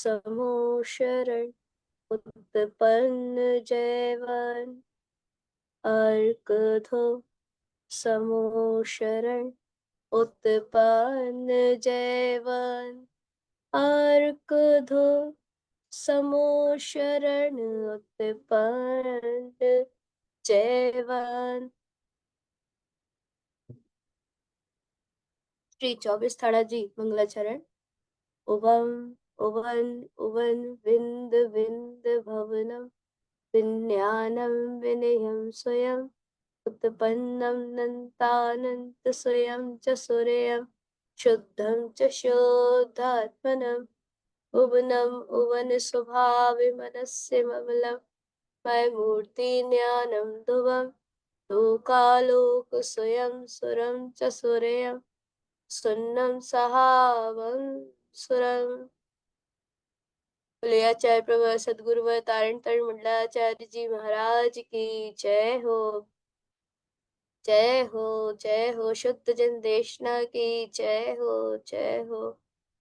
समो शरण उत्पन्न जैवन अर्क धो समो शरण उत्पन्न जैवन अर्क धो समो शरण उत्पन्न जैवन। श्री 24 थाड़ा जी मंगलाचरण। उवम उवन उवन विंद विंद भवनम विज्ञानम विनयम स्वयं उत्पन्नम नन्तानंत स्वयं च सूर्यं शुद्धं च शुद्धात्मनम् उवनम उवन स्वभाव मनस्य ममलम मय मूर्ति ज्ञानम ध्रुवम लोकालोक स्वयं सुरं च सूर्यं सुन्नम सहावं सुरम। आचार्य प्रभु सदगुरु तारण तरण मंडलाचार्य जी महाराज की जय हो। जय हो जय हो। शुद्ध जन देशना की जय हो जय हो।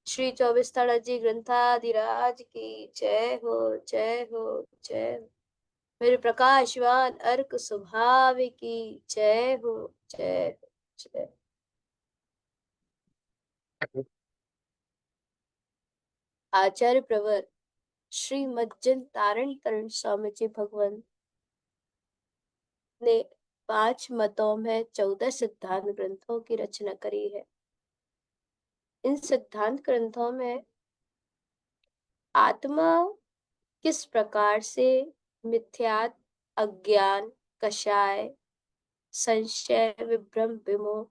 श्री 24 थाड़ा जी ग्रंथाधिराज की जय हो जय हो जय हो। मेरे प्रकाशवान अर्क स्वभाव की जय हो जय हो जय। आचार्य प्रवर श्री मज्जन तारण तरण स्वामी जी भगवान ने 5 मतों में 14 सिद्धांत ग्रंथों की रचना करी है। इन सिद्धांत ग्रंथों में आत्मा किस प्रकार से मिथ्यात अज्ञान कषाय संशय विभ्रम विमोह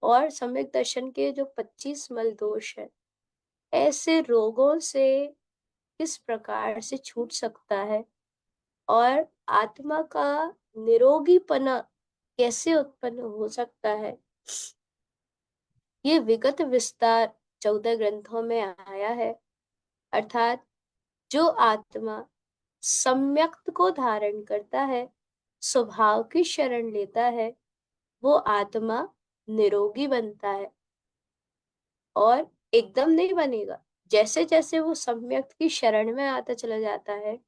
और सम्यक दर्शन के जो 25 मल दोष है, ऐसे रोगों से किस प्रकार से छूट सकता है और आत्मा का निरोगीपना कैसे उत्पन्न हो सकता है, ये विगत विस्तार 14 ग्रंथों में आया है। अर्थात जो आत्मा सम्यक्त को धारण करता है, स्वभाव की शरण लेता है, वो आत्मा निरोगी बनता है। और एकदम नहीं बनेगा, जैसे जैसे वो सम्यक्त की शरण में आता चला जाता है,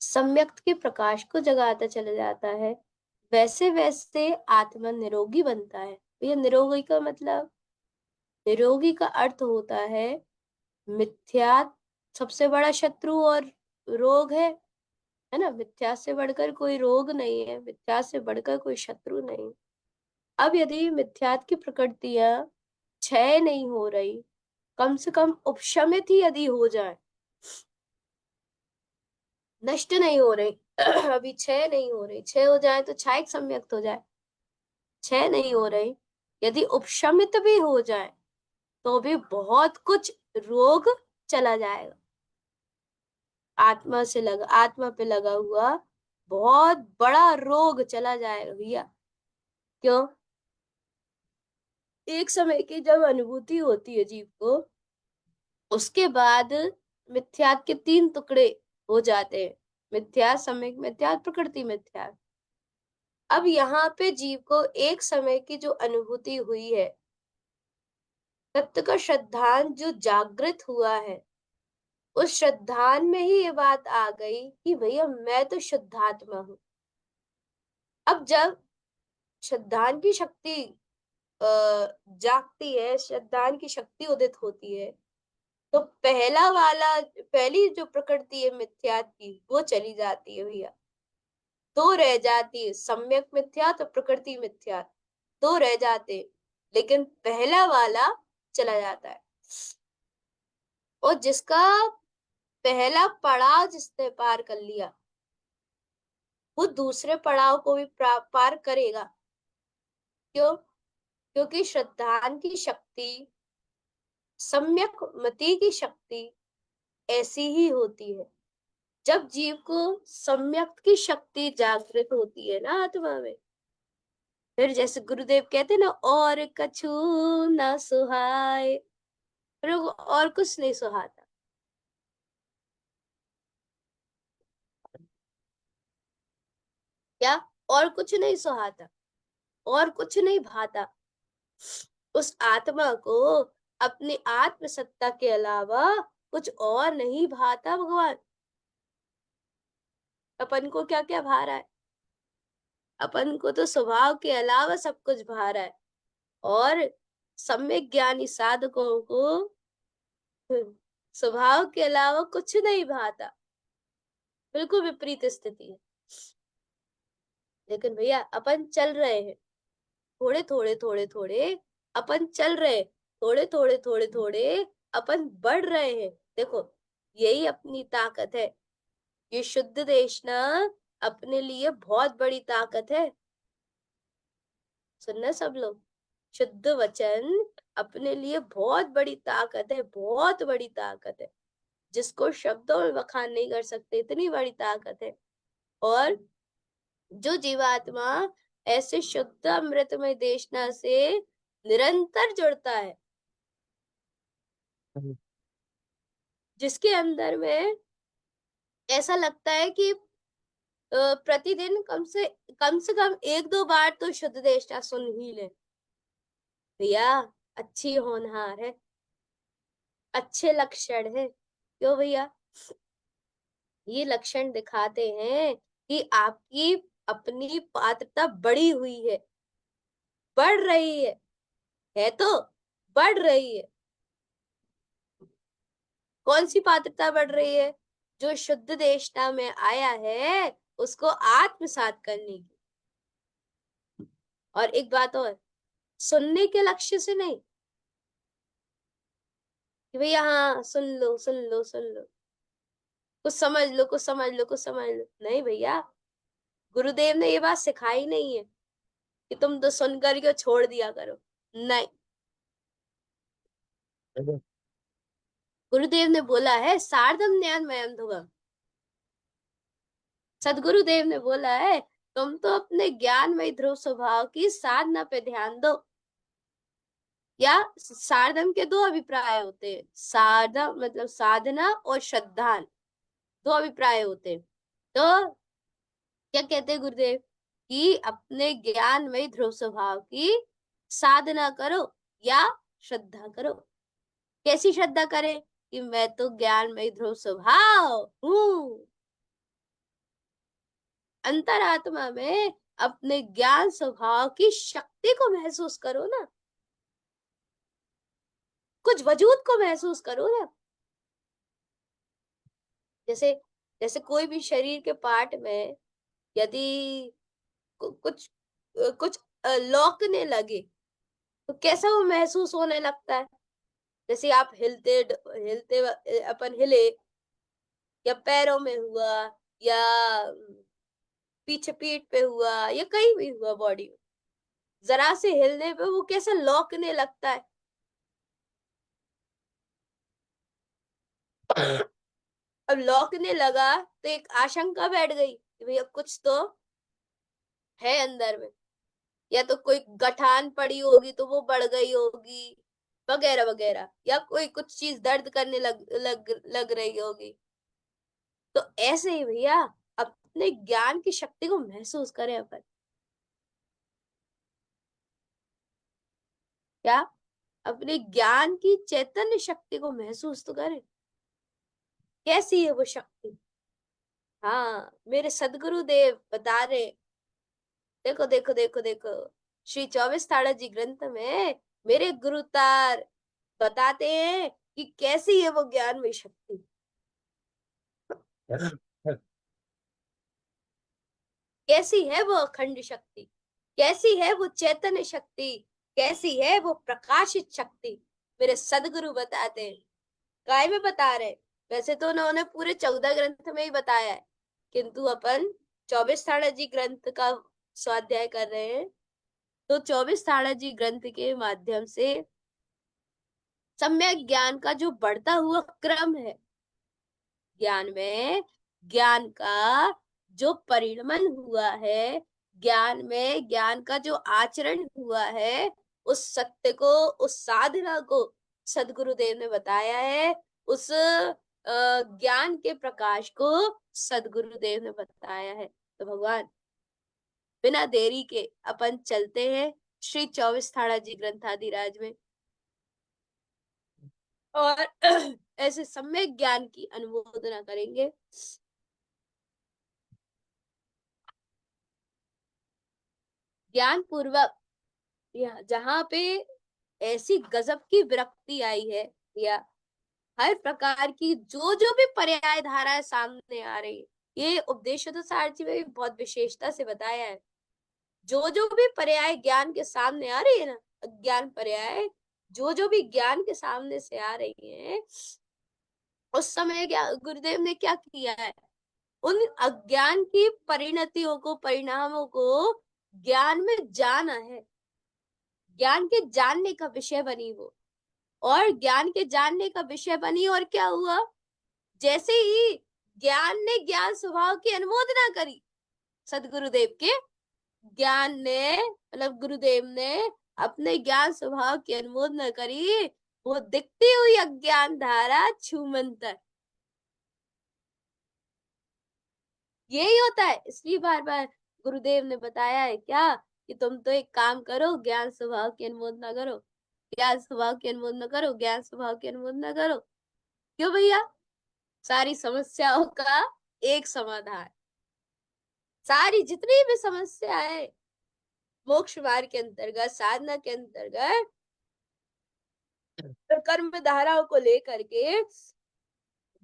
सम्यक्त के प्रकाश को जगाता चला जाता है, वैसे वैसे आत्मा निरोगी बनता है। ये निरोगी का मतलब, निरोगी का अर्थ होता है मिथ्या सबसे बड़ा शत्रु और रोग है ना। मिथ्या से बढ़कर कोई रोग नहीं है, मिथ्या से बढ़कर कोई शत्रु नहीं। अब यदि मिथ्यात की प्रकृतियां क्षय नहीं हो रही, कम से कम उपशमित ही यदि हो जाए, नष्ट नहीं हो रही अभी क्षय नहीं हो रही, क्षय हो जाए तो क्षयिक सम्यक्त हो जाए, क्षय नहीं हो रही, यदि उपशमित भी हो जाए तो भी बहुत कुछ रोग चला जाएगा। आत्मा पे लगा हुआ बहुत बड़ा रोग चला जाएगा भैया। क्यों? एक समय की जब अनुभूति होती है जीव को, उसके बाद मिथ्यात के 3 टुकड़े हो जाते हैं, मिथ्या सम्यक मिथ्या प्रकृति मिथ्या। अब यहाँ पे जीव को एक समय की जो अनुभूति हुई है, तत्व का श्रद्धान जो जागृत हुआ है, उस श्रद्धान में ही ये बात आ गई कि भैया मैं तो शुद्धात्मा हूं। अब जब श्रद्धान की शक्ति जागती है, श्रद्धान की शक्ति उदित होती है, तो पहली जो प्रकृति है मिथ्या की, वो चली जाती है भैया। दो रह जाती है, सम्यक मिथ्या तो प्रकृति मिथ्या, दो रह जाते, लेकिन पहला वाला चला जाता है। और जिसका पहला पड़ाव जिसने पार कर लिया, वो दूसरे पड़ाव को भी पार करेगा। क्यों? क्योंकि श्रद्धान की शक्ति, सम्यक मति की शक्ति ऐसी ही होती है। जब जीव को सम्यक की शक्ति जागृत होती है ना आत्मा में, फिर जैसे गुरुदेव कहते ना, और कछु ना सुहाए, फिर और कुछ नहीं सुहाता। क्या? और कुछ नहीं सुहाता, और कुछ नहीं भाता उस आत्मा को अपनी आत्म सत्ता के अलावा कुछ और नहीं भाता भगवान। अपन को क्या क्या भा रहा है? अपन को तो स्वभाव के अलावा सब कुछ भा रहा है, और सम्यक ज्ञानी साधकों को स्वभाव के अलावा कुछ नहीं भाता। बिल्कुल विपरीत स्थिति है। लेकिन भैया अपन चल रहे हैं, थोड़े थोड़े थोड़े थोड़े अपन चल रहे, थोड़े थोड़े थोड़े थोड़े अपन बढ़ रहे हैं। देखो, यही अपनी ताकत है। ये शुद्ध देशना अपने लिए बहुत बड़ी ताकत है। सुनना सब लोग, शुद्ध वचन अपने लिए बहुत बड़ी ताकत है, बहुत बड़ी ताकत है, जिसको शब्दों में बखान नहीं कर सकते, इतनी बड़ी ताकत है। और जो जीवात्मा ऐसे शुद्ध अमृतमय देशना से निरंतर जुड़ता है, जिसके अंदर में ऐसा लगता है कि प्रतिदिन कम से कम एक दो बार तो शुद्ध देशना सुन ही ले, भैया अच्छी होनहार है, अच्छे लक्षण है। क्यों भैया? ये लक्षण दिखाते हैं कि आपकी अपनी पात्रता बढ़ी हुई है, बढ़ रही है तो बढ़ रही है। कौन सी पात्रता बढ़ रही है? जो शुद्ध देशना में आया है उसको आत्मसात करने की। और एक बात और, सुनने के लक्ष्य से नहीं कि भैया हाँ सुन लो सुन लो सुन लो, कुछ समझ लो कुछ समझ लो कुछ समझ लो। नहीं भैया, गुरुदेव ने ये बात सिखाई नहीं है कि तुम तो सुन करके छोड़ दिया करो। नहीं, गुरुदेव ने बोला है सार्धम ज्ञानमयम ध्रुवम। सदगुरुदेव ने बोला है तुम तो अपने ज्ञानमय ध्रुव स्वभाव की साधना पे ध्यान दो। या सारधम के दो अभिप्राय होते हैं, साधम मतलब साधना और श्रद्धान, दो अभिप्राय होते हैं। तो क्या कहते हैं गुरुदेव कि अपने ज्ञान में ध्रुव स्वभाव की साधना करो या श्रद्धा करो। कैसी श्रद्धा करें? कि मैं तो ज्ञान में ध्रुव स्वभाव हूं। अंतरात्मा में अपने ज्ञान स्वभाव की शक्ति को महसूस करो ना, कुछ वजूद को महसूस करो ना। जैसे जैसे कोई भी शरीर के पार्ट में यदि कुछ कुछ लौकने लगे तो कैसा वो महसूस होने लगता है? जैसे आप हिलते अपन हिले, या पैरों में हुआ, या पीछे पीठ पे हुआ, या कहीं भी हुआ बॉडी में, जरा से हिलने पे वो कैसा लौकने लगता है। अब लौकने लगा तो एक आशंका बैठ गई कि भैया कुछ तो है अंदर में, या तो कोई गठान पड़ी होगी तो वो बढ़ गई होगी, वगैरह वगैरह, या कोई कुछ चीज दर्द करने लग रही होगी। तो ऐसे ही भैया अपने ज्ञान की शक्ति को महसूस करें अपन। क्या? अपने ज्ञान की चैतन्य शक्ति को महसूस तो करें। कैसी है वो शक्ति? हाँ, मेरे सदगुरु देव बता रहे, देखो देखो देखो देखो, श्री 24 थाड़ा जी ग्रंथ में मेरे गुरुतार बताते हैं कि कैसी है वो ज्ञान में शक्ति। कैसी है वो अखंड शक्ति, कैसी है वो चैतन्य शक्ति, कैसी है वो प्रकाशित शक्ति। मेरे सदगुरु बताते हैं। काय में बता रहे? वैसे तो उन्होंने पूरे 14 ग्रंथ में ही बताया है, किंतु अपन 24 थाड़ा जी ग्रंथ का स्वाध्याय कर रहे हैं। तो 24 थाड़ा जी ग्रंथ के माध्यम से सम्यक ज्ञान का जो बढ़ता हुआ क्रम है, ज्ञान में ज्ञान का जो परिणमन हुआ है, ज्ञान में ज्ञान का जो आचरण हुआ है, उस सत्य को, उस साधना को सदगुरुदेव ने बताया है। उस ज्ञान के प्रकाश को सदगुरुदेव ने बताया है। तो भगवान, बिना देरी के अपन चलते हैं श्री 24 थाड़ा जी ग्रंथादिराज में। और ऐसे सम्यक ज्ञान की अनुमोदना करेंगे। ज्ञान पूर्वक, या जहां पे ऐसी गजब की विरक्ति आई है, या हर प्रकार की जो जो भी पर्याय धाराएं सामने आ रही है, ये उपदेशोत्तर सार जी में भी बहुत विशेषता से बताया है। जो जो भी पर्याय ज्ञान के सामने आ रही है ना, अज्ञान पर्याय जो जो भी ज्ञान के सामने से आ रही है, उस समय क्या गुरुदेव ने क्या किया है, उन अज्ञान की परिणतियों को, परिणामों को ज्ञान में जाना है। ज्ञान के जानने का विषय बनी वो, और ज्ञान के जानने का विषय बनी, और क्या हुआ, जैसे ही ज्ञान ने ज्ञान स्वभाव की अनुमोदना करी, सदगुरुदेव के ज्ञान ने, मतलब गुरुदेव ने अपने ज्ञान स्वभाव की अनुमोदना करी, वो दिखती हुई अज्ञान धारा छूमंतर। यही होता है, इसलिए बार बार गुरुदेव ने बताया है क्या, कि तुम तो एक काम करो, ज्ञान स्वभाव की अनुमोदना करो, ज्ञान स्वभाव की अनुमोदना करो, ज्ञान स्वभाव की अनुमोदना करो। क्यों भैया, सारी समस्याओं का एक समाधान, सारी जितनी भी समस्या है मोक्ष मार्ग के अंतर्गत, साधना के अंतर्गत, कर्म धाराओं को लेकर के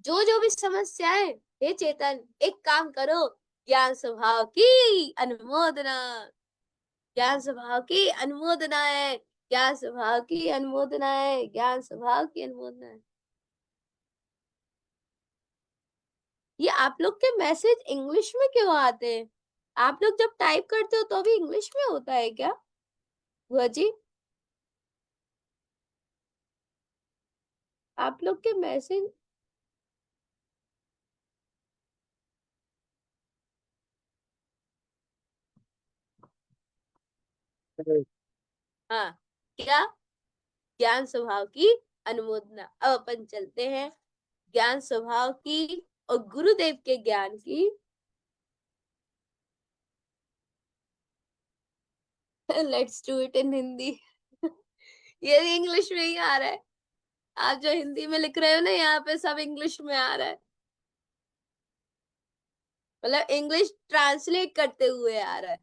जो जो भी समस्याएं, हे चेतन एक काम करो, ज्ञान स्वभाव की अनुमोदना, ज्ञान स्वभाव की अनुमोदना है, ज्ञान स्वभाव की अनुमोदना है, ज्ञान स्वभाव की अनुमोदना है। ये आप लोग के मैसेज इंग्लिश में क्यों आते हैं? आप लोग जब टाइप करते हो तो भी इंग्लिश में होता है क्या बुआ जी? आप लोग के मैसेज, हाँ, क्या, ज्ञान स्वभाव की अनुमोदना। अब अपन चलते हैं ज्ञान स्वभाव की और गुरुदेव के ज्ञान की। Let's do it in Hindi. ये भी इंग्लिश में ही आ रहा है, आप जो हिंदी में लिख रहे हो ना यहाँ पे सब इंग्लिश में आ रहा है, मतलब इंग्लिश ट्रांसलेट करते हुए आ रहा है।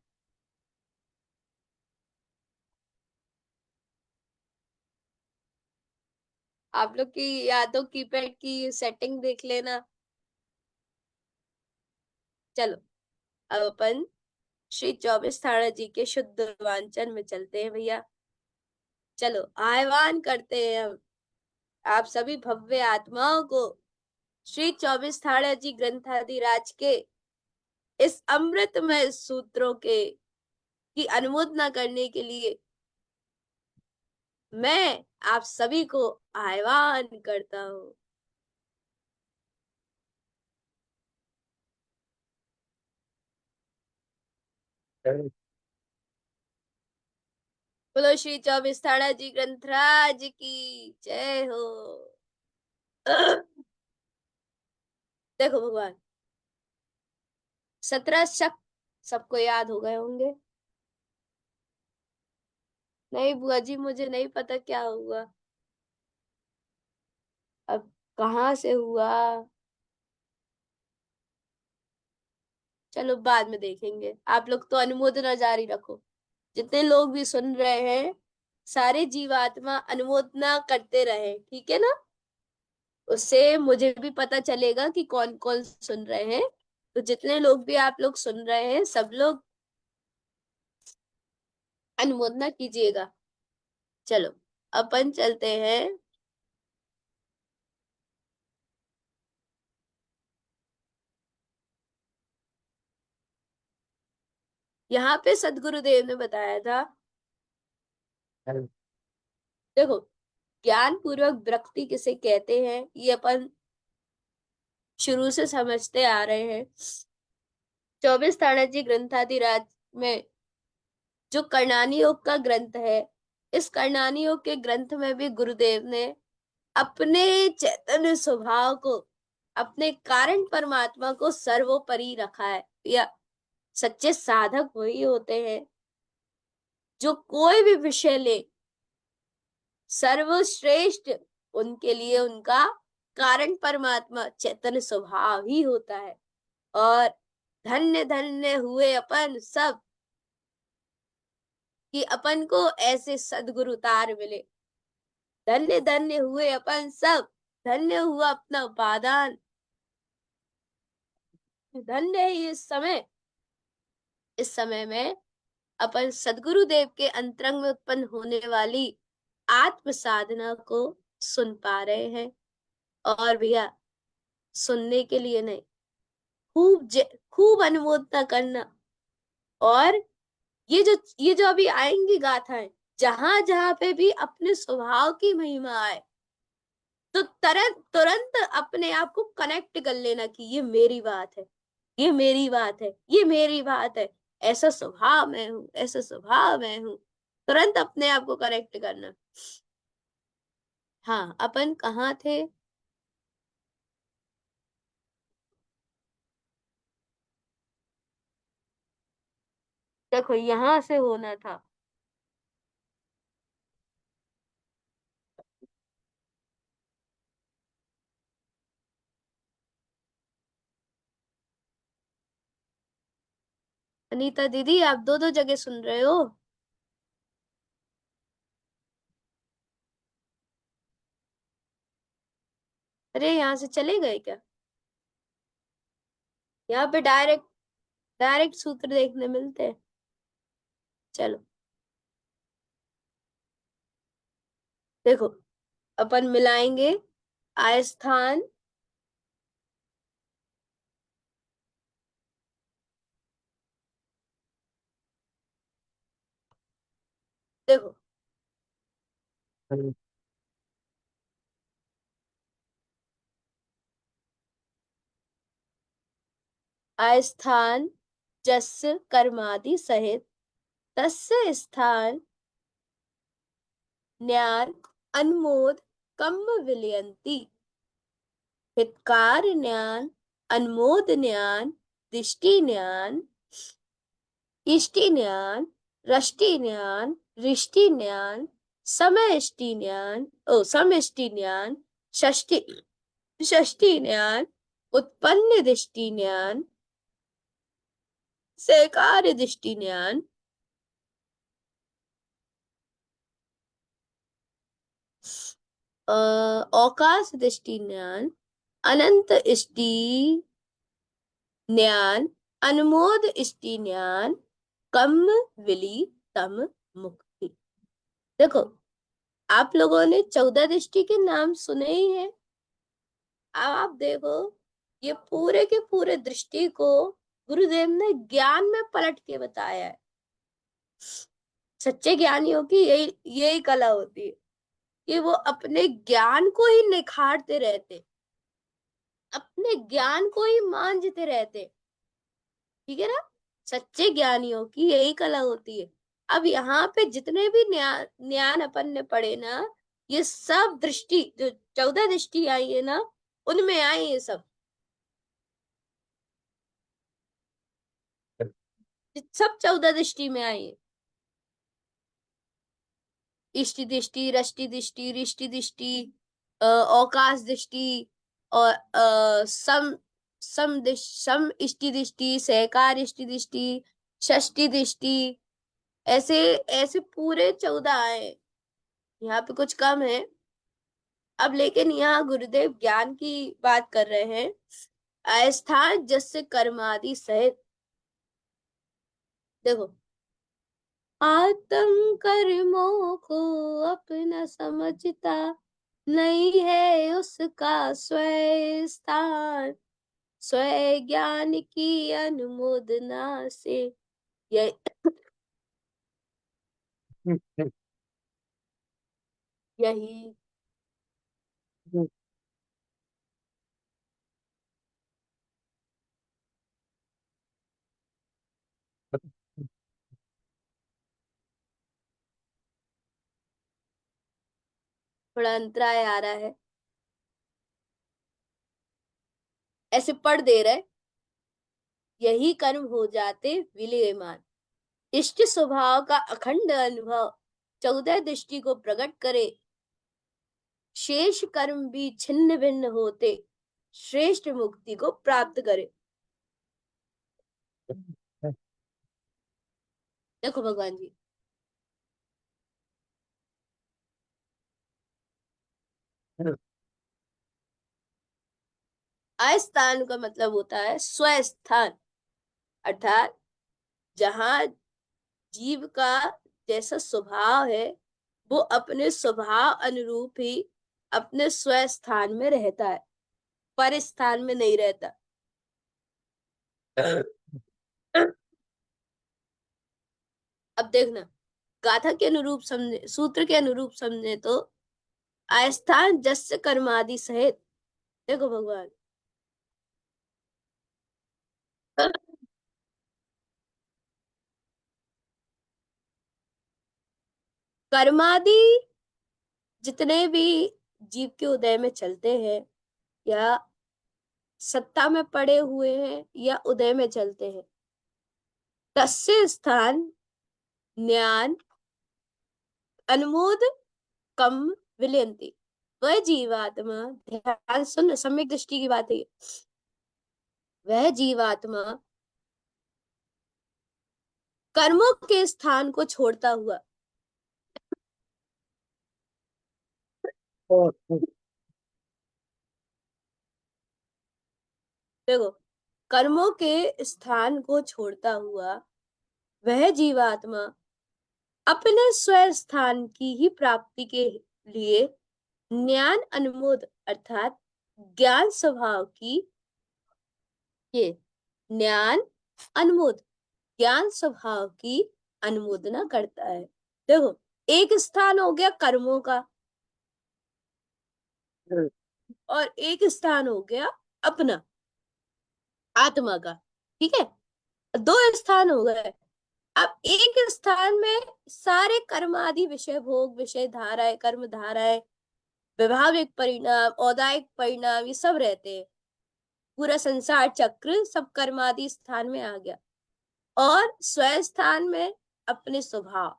आप लोग की या तो कीपैड की सेटिंग देख लेना। चलो, अब अपन श्री चौबीस थाड़ा जी के शुद्ध वांचन में चलते हैं भैया। चलो आह्वान करते हैं हम आप सभी भव्य आत्माओं को श्री चौबीस थाड़ा जी ग्रंथाधिराज के इस अमृतमय सूत्रों के की अनुमोदना करने के लिए मैं आप सभी को आह्वान करता हूँ। बोलो श्री चौबीस थाड़ा जी ग्रंथराज की जय हो। देखो भगवान, 17 शक सबको याद हो गए होंगे। नहीं बुआ जी, मुझे नहीं पता क्या हुआ, अब कहाँ से हुआ, चलो बाद में देखेंगे। आप लोग तो अनुमोदना जारी रखो, जितने लोग भी सुन रहे हैं सारे जीवात्मा अनुमोदना करते रहे, ठीक है ना? उससे मुझे भी पता चलेगा कि कौन कौन सुन रहे हैं। तो जितने लोग भी आप लोग सुन रहे हैं सब लोग अनुमोदना कीजिएगा। चलो अपन चलते हैं यहाँ पे सदगुरुदेव ने बताया था। देखो, ज्ञान पूर्वक विरक्ति किसे कहते हैं ये अपन शुरू से समझते आ रहे हैं। चौबीस थानाजी ग्रंथाधिराज में जो कर्णानी योग का ग्रंथ है, इस कर्णानी योग के ग्रंथ में भी गुरुदेव ने अपने चैतन्य स्वभाव को, अपने कारण परमात्मा को सर्वोपरि रखा है। या सच्चे साधक वही होते हैं जो कोई भी विषय ले सर्वश्रेष्ठ उनके लिए उनका कारण परमात्मा चैतन्य स्वभाव ही होता है। और धन्य धन्य हुए अपन सब कि अपन को ऐसे सदगुरु तार मिले। धन्य धन्य हुए अपन सब, धन्य हुआ अपना उपादान, धन्य है इस समय में अपन सदगुरु देव के अंतरंग में उत्पन्न होने वाली आत्म साधना को सुन पा रहे हैं। और भैया सुनने के लिए नहीं, खूब अनुमोदना करना। और ये जो अभी आएंगी गाथाएं, जहां जहां पे भी अपने स्वभाव की महिमा आए तो तुरंत तुरंत अपने आप को कनेक्ट कर लेना कि ये मेरी बात है, ये मेरी बात है, ये मेरी बात है, ऐसा स्वभाव मैं हूं, ऐसा स्वभाव मैं हूं। तुरंत अपने आप को कनेक्ट करना। हाँ, अपन कहाँ थे? देखो यहां से होना था। अनीता दीदी, आप दो दो जगह सुन रहे हो? अरे यहाँ से चले गए क्या? यहाँ पे डायरेक्ट डायरेक्ट सूत्र देखने मिलते हैं। चलो देखो, अपन मिलाएंगे आस्थान, देखो आस्थान जस्य कर्मादि सहित तस्य स्थान ज्ञान अनुमोद कम्म विलयंती। हितकार ज्ञान, अनुमोद ज्ञान, दृष्टि ज्ञान, इष्टि ज्ञान, रष्टि ज्ञान, रिष्टि ज्ञान, समष्टि ज्ञान, ओ समष्टि ज्ञान, षष्टि षष्टि ज्ञान, उत्पन्न दृष्टि ज्ञान, सेकार दृष्टि ज्ञान, अवकाश दृष्टि ज्ञान, अनंत इष्टि ज्ञान, अनुमोद इष्टि ज्ञान, कम्म विली तम मुक्ति। देखो, आप लोगों ने 14 दृष्टि के नाम सुने ही हैं। अब आप देखो, ये पूरे के पूरे दृष्टि को गुरुदेव ने ज्ञान में पलट के बताया है। सच्चे ज्ञानियों की यही यही कला होती है कि वो अपने ज्ञान को ही निखारते रहते, अपने ज्ञान को ही मांझते रहते। ठीक है ना? सच्चे ज्ञानियों की यही कला होती है। अब यहाँ पे जितने भी ज्ञान अपन ने पढ़े ना, ये सब दृष्टि जो 14 दृष्टि आई है ना, उनमें आई ये सब 14 दृष्टि में आई है। इष्टि दृष्टि, रष्टि दृष्टि, रिष्टि दृष्टि, अवकाश दृष्टि, और सम इष्टि दृष्टि, सहकार इष्टि दृष्टि, षष्टि दृष्टि, ऐसे ऐसे पूरे 14 आए। यहाँ पे कुछ कम है। अब लेकिन यहाँ गुरुदेव ज्ञान की बात कर रहे हैं। अस्थान जस्य कर्मादि सहित। देखो, आत्म कर्मों को अपना समझता नहीं है उसका स्वयं स्थान, स्वयं ज्ञान की अनुमोदना से यही यही थोड़ा अंतराय आ रहा है, ऐसे पढ़ दे रहे। यही कर्म हो जाते विलीयमान, इष्ट स्वभाव का अखंड अनुभव 14 दृष्टि को प्रकट करे। शेष कर्म भी छिन्न भिन्न होते श्रेष्ठ मुक्ति को प्राप्त करे। देखो भगवान जी, अस्थान का मतलब होता है स्वस्थान, अर्थात जहां जीव का जैसा स्वभाव है वो अपने स्वभाव अनुरूप ही अपने स्वस्थान में रहता है, पर स्थान में नहीं रहता। अब देखना, गाथा के अनुरूप समझे, सूत्र के अनुरूप समझे तो अस्थान जस्य कर्मादि सहित। देखो भगवान, कर्मादि जितने भी जीव के उदय में चलते हैं या सत्ता में पड़े हुए हैं या उदय में चलते हैं, तस्य स्थान ज्ञान अनुमोद कम विलयंती। वह जीवात्मा, ध्यान सुन, सम्यक दृष्टि की बात है ये। वह जीवात्मा कर्मों के स्थान को छोड़ता हुआ, देखो, कर्मों के स्थान को छोड़ता हुआ वह जीवात्मा अपने स्व स्थान की ही प्राप्ति के लिए ज्ञान अनुमोद अर्थात ज्ञान स्वभाव की, ये ज्ञान अनुमोद, ज्ञान स्वभाव की अनुमोदना करता है। देखो, एक स्थान हो गया कर्मों का और एक स्थान हो गया अपना आत्मा का, ठीक है, दो स्थान हो गए। अब एक स्थान में सारे कर्म आदि विषय भोग विषय धाराएं कर्म धाराएं वैभाविक परिणाम औदायिक परिणाम ये सब रहते हैं, पूरा संसार चक्र सब कर्मादि स्थान में आ गया। और स्व स्थान में अपने स्वभाव,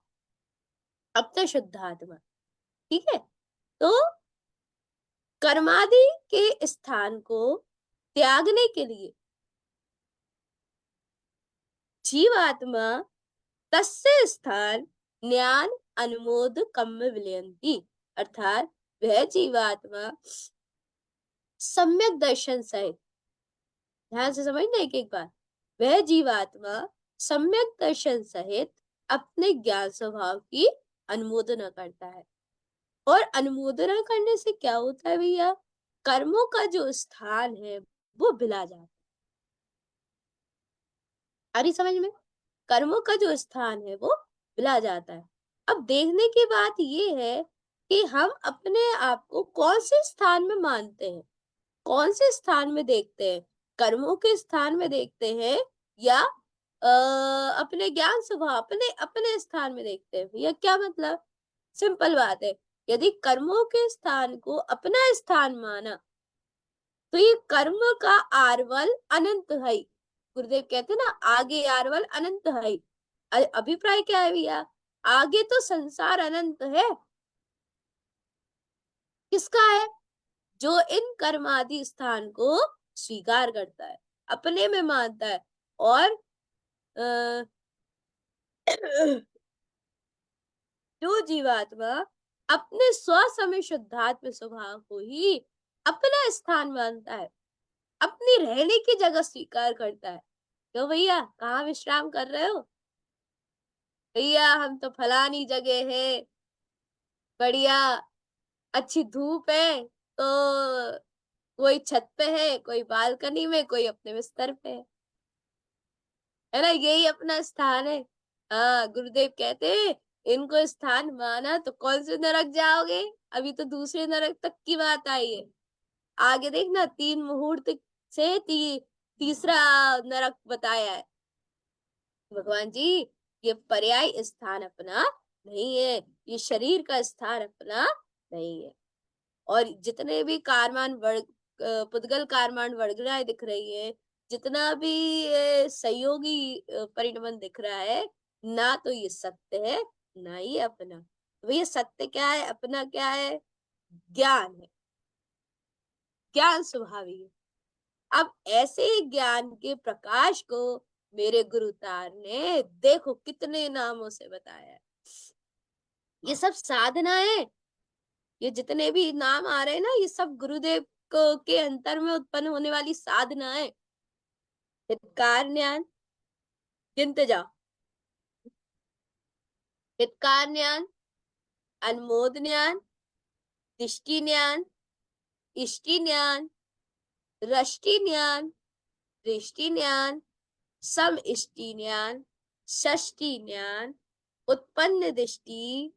अपना शुद्धात्मा, ठीक है। तो कर्मादि के स्थान को त्यागने के लिए जीवात्मा तस्य स्थान ज्ञान अनुमोद कम्म विलयंती, अर्थात वह जीवात्मा सम्यक दर्शन सहित, ध्यान से समझना एक एक बार, वह जीवात्मा सम्यक दर्शन सहित अपने ज्ञान स्वभाव की अनुमोदना करता है। और अनुमोदना करने से क्या होता है भैया, कर्मों का जो स्थान है वो बिला जाता है। आ रही समझ में, कर्मों का जो स्थान है वो बिला जाता है। अब देखने की बात ये है कि हम अपने आप को कौन से स्थान में मानते हैं, कौन से स्थान में देखते हैं, कर्मों के स्थान में देखते हैं या अपने ज्ञान स्वभाव अपने अपने स्थान में देखते हैं। भैया क्या मतलब, सिंपल बात है, यदि कर्मों के स्थान को अपना स्थान माना तो ये कर्म का आरवल अनंत है। गुरुदेव कहते ना, आगे आरवल अनंत है। अभिप्राय क्या है भैया, आगे तो संसार अनंत है, किसका है, जो इन कर्मादि स्थान को स्वीकार करता है, अपने में मानता है और अ, जो जीवात्मा अपने स्वसमय शुद्धात्म स्वभाव को ही अपना स्थान मानता है, अपनी रहने की जगह स्वीकार करता है। तो भैया कहाँ विश्राम कर रहे हो, भैया हम तो फलानी जगह है, बढ़िया अच्छी धूप है, तो कोई छत पे है, कोई बालकनी में, कोई अपने बिस्तर पे है ना, यही अपना स्थान है। हाँ, गुरुदेव कहते हैं इनको स्थान माना तो कौन से नरक जाओगे, अभी तो दूसरे नरक तक की बात आई है। आगे देखना, 3 मुहूर्त से तीसरा नरक बताया है भगवान जी। ये पर्याय स्थान अपना नहीं है, ये शरीर का स्थान अपना नहीं है। और जितने भी कारमान वर्ग पुद्गल कारमान वर्गनाएं दिख रही है, जितना भी सहयोगी परिणमन दिख रहा है, ना तो ये सत्य है ना ये अपना। तो भैया सत्य क्या है, अपना क्या है, ज्ञान है, ज्ञान स्वभावी है। अब ऐसे ज्ञान के प्रकाश को मेरे गुरुतार ने देखो कितने नामों से बताया है। ये सब साधना है। ये जितने भी नाम आ रहे हैं ना, ये सब गुरुदेव को के अंतर में उत्पन्न होने वाली साधना है। हितकार ज्ञान, गिनते जाओ। हितकार ज्ञान, अनुमोद ज्ञान, दिष्टि ज्ञान, इष्टि ज्ञान, रष्टि ज्ञान, दृष्टि ज्ञान, सम इष्टि ज्ञान, षष्टि ज्ञान, उत्पन्न दृष्टि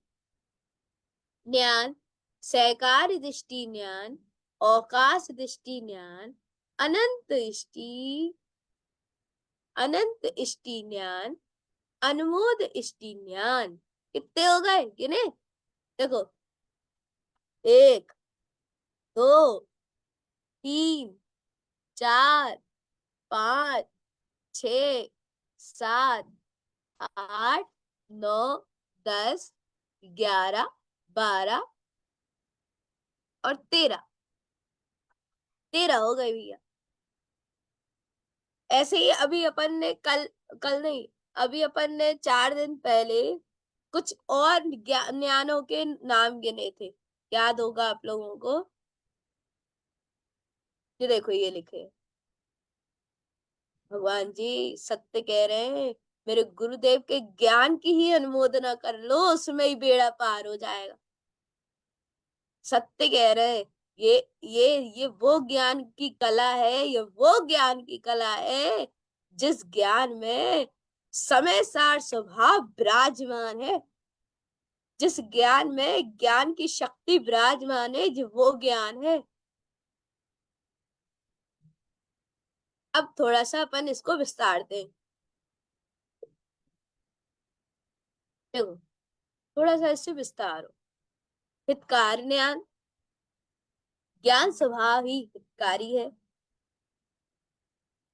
ज्ञान, सहकार दृष्टि ज्ञान, अवकाश दृष्टि ज्ञान, अनंत इष्टि, अनंत इष्टि ज्ञान, अनुमोद इष्टि ज्ञान। कितने हो गए गिने? देखो, 1, 2, 3, 4, 5, 6, 7, 8, 9, 10, 11, 12 और 13। 13 हो गए भैया। ऐसे ही अभी अपन ने कल कल नहीं, अभी अपन ने 4 दिन पहले कुछ और ज्ञानों के नाम गिने थे। याद होगा आप लोगों को? ये देखो, ये लिखे हैं। भगवान जी सत्य कह रहे हैं, मेरे गुरुदेव के ज्ञान की ही अनुमोदना कर लो, उसमें ही बेड़ा पार हो जाएगा। सत्य कह रहे हैं। ये वो ज्ञान की कला है, ये वो ज्ञान की कला है जिस ज्ञान में समय सार स्वभाव विराजमान है, जिस ज्ञान में ज्ञान की शक्ति विराजमान है, जो वो ज्ञान है। अब थोड़ा सा अपन इसको विस्तारते हैं। देखो, थोड़ा सा इससे विस्तार हो। हितकार ज्ञान, ज्ञान स्वभाव ही हितकारी है।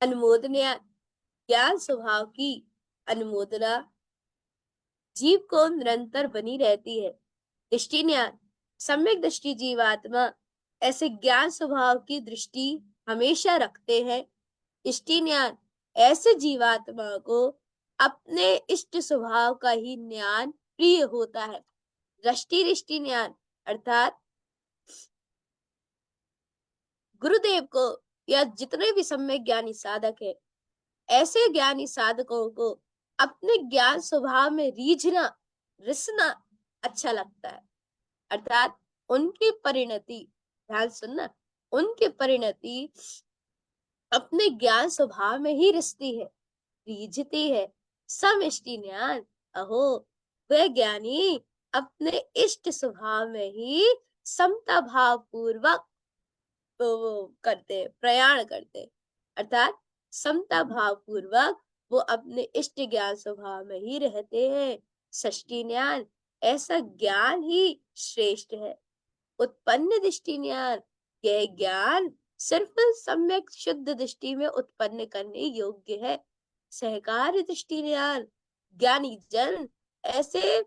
अनुमोदन ज्ञान, ज्ञान स्वभाव की अनुमोदना जीव को निरंतर बनी रहती है। दृष्टि ज्ञान, सम्यक दृष्टि जीवात्मा ऐसे ज्ञान स्वभाव की दृष्टि हमेशा रखते हैं। इष्टि ज्ञान, ऐसे जीवात्मा को अपने इष्ट स्वभाव का ही ज्ञान प्रिय होता है। दृष्टि रिष्टि ज्ञान अर्थात गुरुदेव को या जितने भी सम्यक ज्ञानी साधक है, ऐसे ज्ञानी साधकों को अपने ज्ञान स्वभाव में रीझना, रिसना अच्छा लगता है। अर्थात उनकी परिणति, ध्यान सुनना, उनकी परिणति अपने ज्ञान स्वभाव में ही रिसती है, रीझती है। समिष्टि ज्ञान, अहो वे ज्ञानी अपने इष्ट स्वभाव में ही समता भाव पूर्वक करते, प्रयाण करते। अर्थात समता भाव पूर्वक वो अपने इष्ट ज्ञान स्वभाव में ही रहते हैं। षष्टि ज्ञान, ऐसा ज्ञान ही श्रेष्ठ है। उत्पन्न दृष्टि ज्ञान, यह ज्ञान सिर्फ सम्यक शुद्ध दृष्टि में उत्पन्न करने योग्य है। सहकार दृष्टि ज्ञान, ज्ञानी जन ऐसे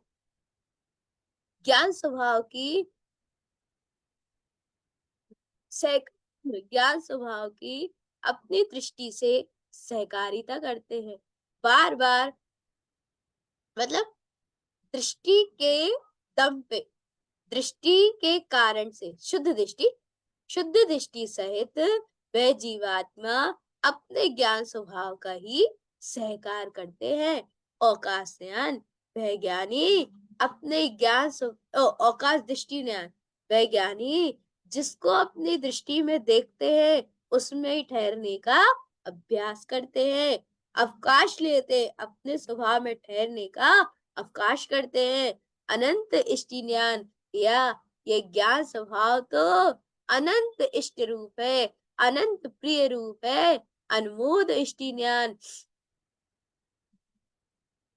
ज्ञान स्वभाव की ज्ञान स्वभाव की अपनी दृष्टि से सहकारिता करते हैं। बार बार मतलब दृष्टि के दम पे, दृष्टि के कारण से शुद्ध दृष्टि सहित वह जीवात्मा अपने ज्ञान स्वभाव का ही सहकार करते हैं। अवकाश ज्ञान, वह ज्ञानी अपने अवकाश दृष्टि ज्ञान, वह ज्ञानी जिसको अपनी दृष्टि में देखते हैं उसमें ही ठहरने का अभ्यास करते हैं, अवकाश लेते, अपने स्वभाव में ठहरने का अवकाश करते हैं। अनंत इष्टि ज्ञान, या ये ज्ञान स्वभाव तो अनंत इष्ट रूप है, अनंत प्रिय रूप है। अनुमोद इष्टि ज्ञान,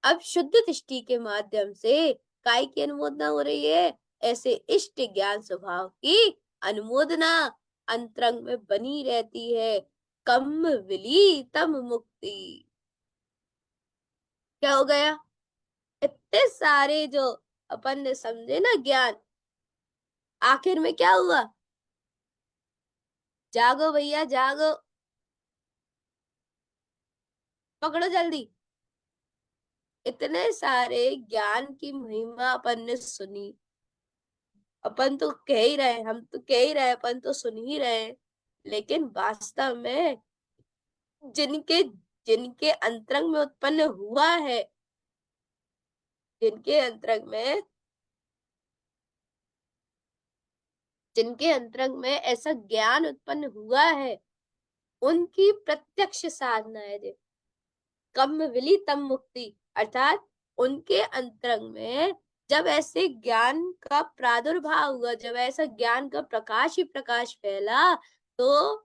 अब शुद्ध दृष्टि के माध्यम से काय की अनुमोदना हो रही है? ऐसे इष्ट ज्ञान स्वभाव की अनुमोदना अंतरंग में बनी रहती है। कम विली तम मुक्ति, क्या हो गया? इतने सारे जो अपन ने समझे ना ज्ञान, आखिर में क्या हुआ? जागो भैया जागो, पकड़ो जल्दी। इतने सारे ज्ञान की महिमा अपन ने सुनी, अपन तो कह ही रहे, हम तो कह ही रहे, अपन तो सुन ही रहे, लेकिन वास्तव में जिनके जिनके अंतरंग में उत्पन्न हुआ है, जिनके अंतरंग में जिनके अंतरंग में ऐसा ज्ञान उत्पन्न हुआ है, उनकी प्रत्यक्ष साधना है देखो, कम विली तम मुक्ति, अर्थात उनके अंतरंग में जब ऐसे ज्ञान का प्रादुर्भाव हुआ, जब ऐसा ज्ञान का प्रकाश ही प्रकाश फैला, तो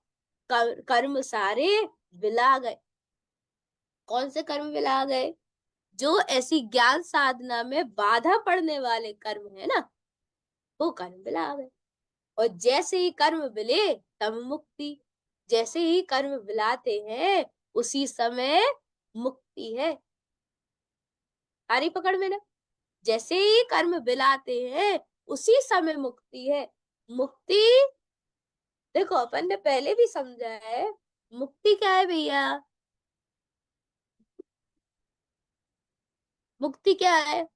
कर्म सारे विला गए। कौन से कर्म विला गए? जो ऐसी ज्ञान साधना में बाधा पड़ने वाले कर्म है ना, वो कर्म विला गए। और जैसे ही कर्म विले तब मुक्ति, जैसे ही कर्म विलाते हैं उसी समय मुक्ति है। सारी पकड़ में ना, जैसे ही कर्म विलाते हैं उसी समय मुक्ति है। मुक्ति देखो अपन ने पहले भी समझा है, मुक्ति क्या है भैया? मुक्ति क्या है?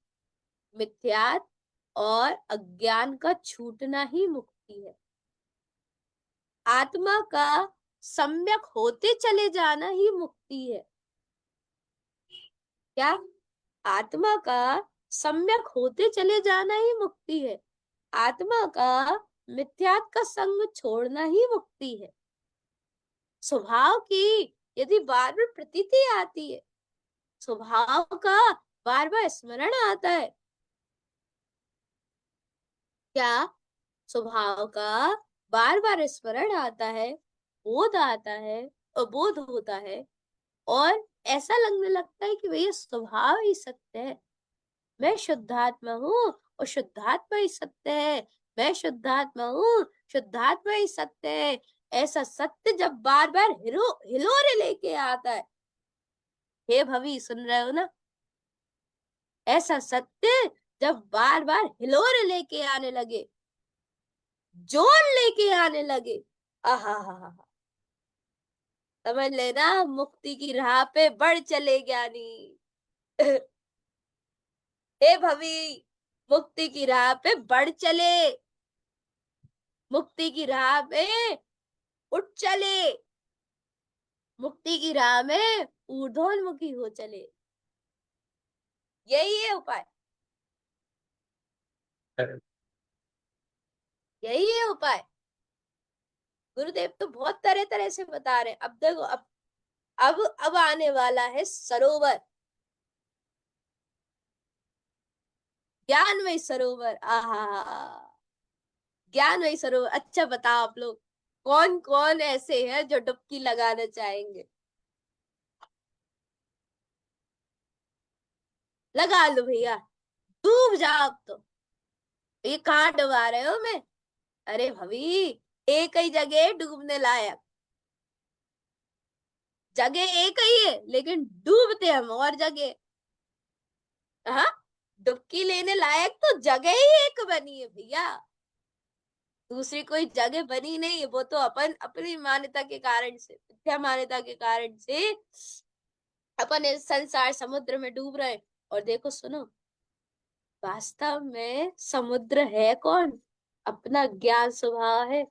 मिथ्यात और अज्ञान का छूटना ही मुक्ति है। आत्मा का सम्यक होते चले जाना ही मुक्ति है। क्या? आत्मा का सम्यक होते चले जाना ही मुक्ति है। आत्मा का मिथ्यात का संग छोड़ना ही मुक्ति है। स्वभाव की यदि बार बार प्रतीति आती है, स्वभाव का बार बार स्मरण आता है, क्या स्वभाव का बार बार स्मरण आता है, बोध आता है, अबोध होता है, और ऐसा लगने लगता है कि भैया स्वभाव ही सत्य है, मैं शुद्धात्मा हूँ और शुद्धात्मा ही सत्य है, मैं शुद्धात्मा हूँ, शुद्धात्मा ही सत्य है। ऐसा सत्य जब बार बार हिलोरे लेके आता है, हे भवी सुन रहे हो ना, ऐसा सत्य जब बार बार हिलोरे लेके आने लगे, जोर लेके आने लगे, आहा हा हा, समझ लेना मुक्ति की राह पे बढ़ चले ज्ञानी। हे भवी, मुक्ति की राह पे बढ़ चले, मुक्ति की राह पे उठ चले, मुक्ति की राह में ऊर्ध्वोन्मुखी हो चले। यही है उपाय, यही है उपाय। गुरुदेव तो बहुत तरह तरह से बता रहे हैं। अब देखो, अब आने वाला है सरोवर, ज्ञानमय सरोवर। आहा, ज्ञानमय सरोवर। अच्छा बताओ आप लोग, कौन कौन ऐसे हैं जो डुबकी लगाना चाहेंगे? लगा लो भैया, डूब जाओ अब तो। ये कहाँ डुबा रहे हो मैं? अरे भवी, एक ही जगह डूबने लायक, जगह एक ही है लेकिन डूबते हम और जगह। हाँ, डुबकी लेने लायक तो जगह ही एक बनी है भैया, दूसरी कोई जगह बनी नहीं है। वो तो अपन अपनी मान्यता के कारण से, मिथ्या मान्यता के कारण से अपन इस संसार समुद्र में डूब रहे हैं। और देखो सुनो, वास्तव में समुद्र है कौन? अपना ज्ञान स्वभाव है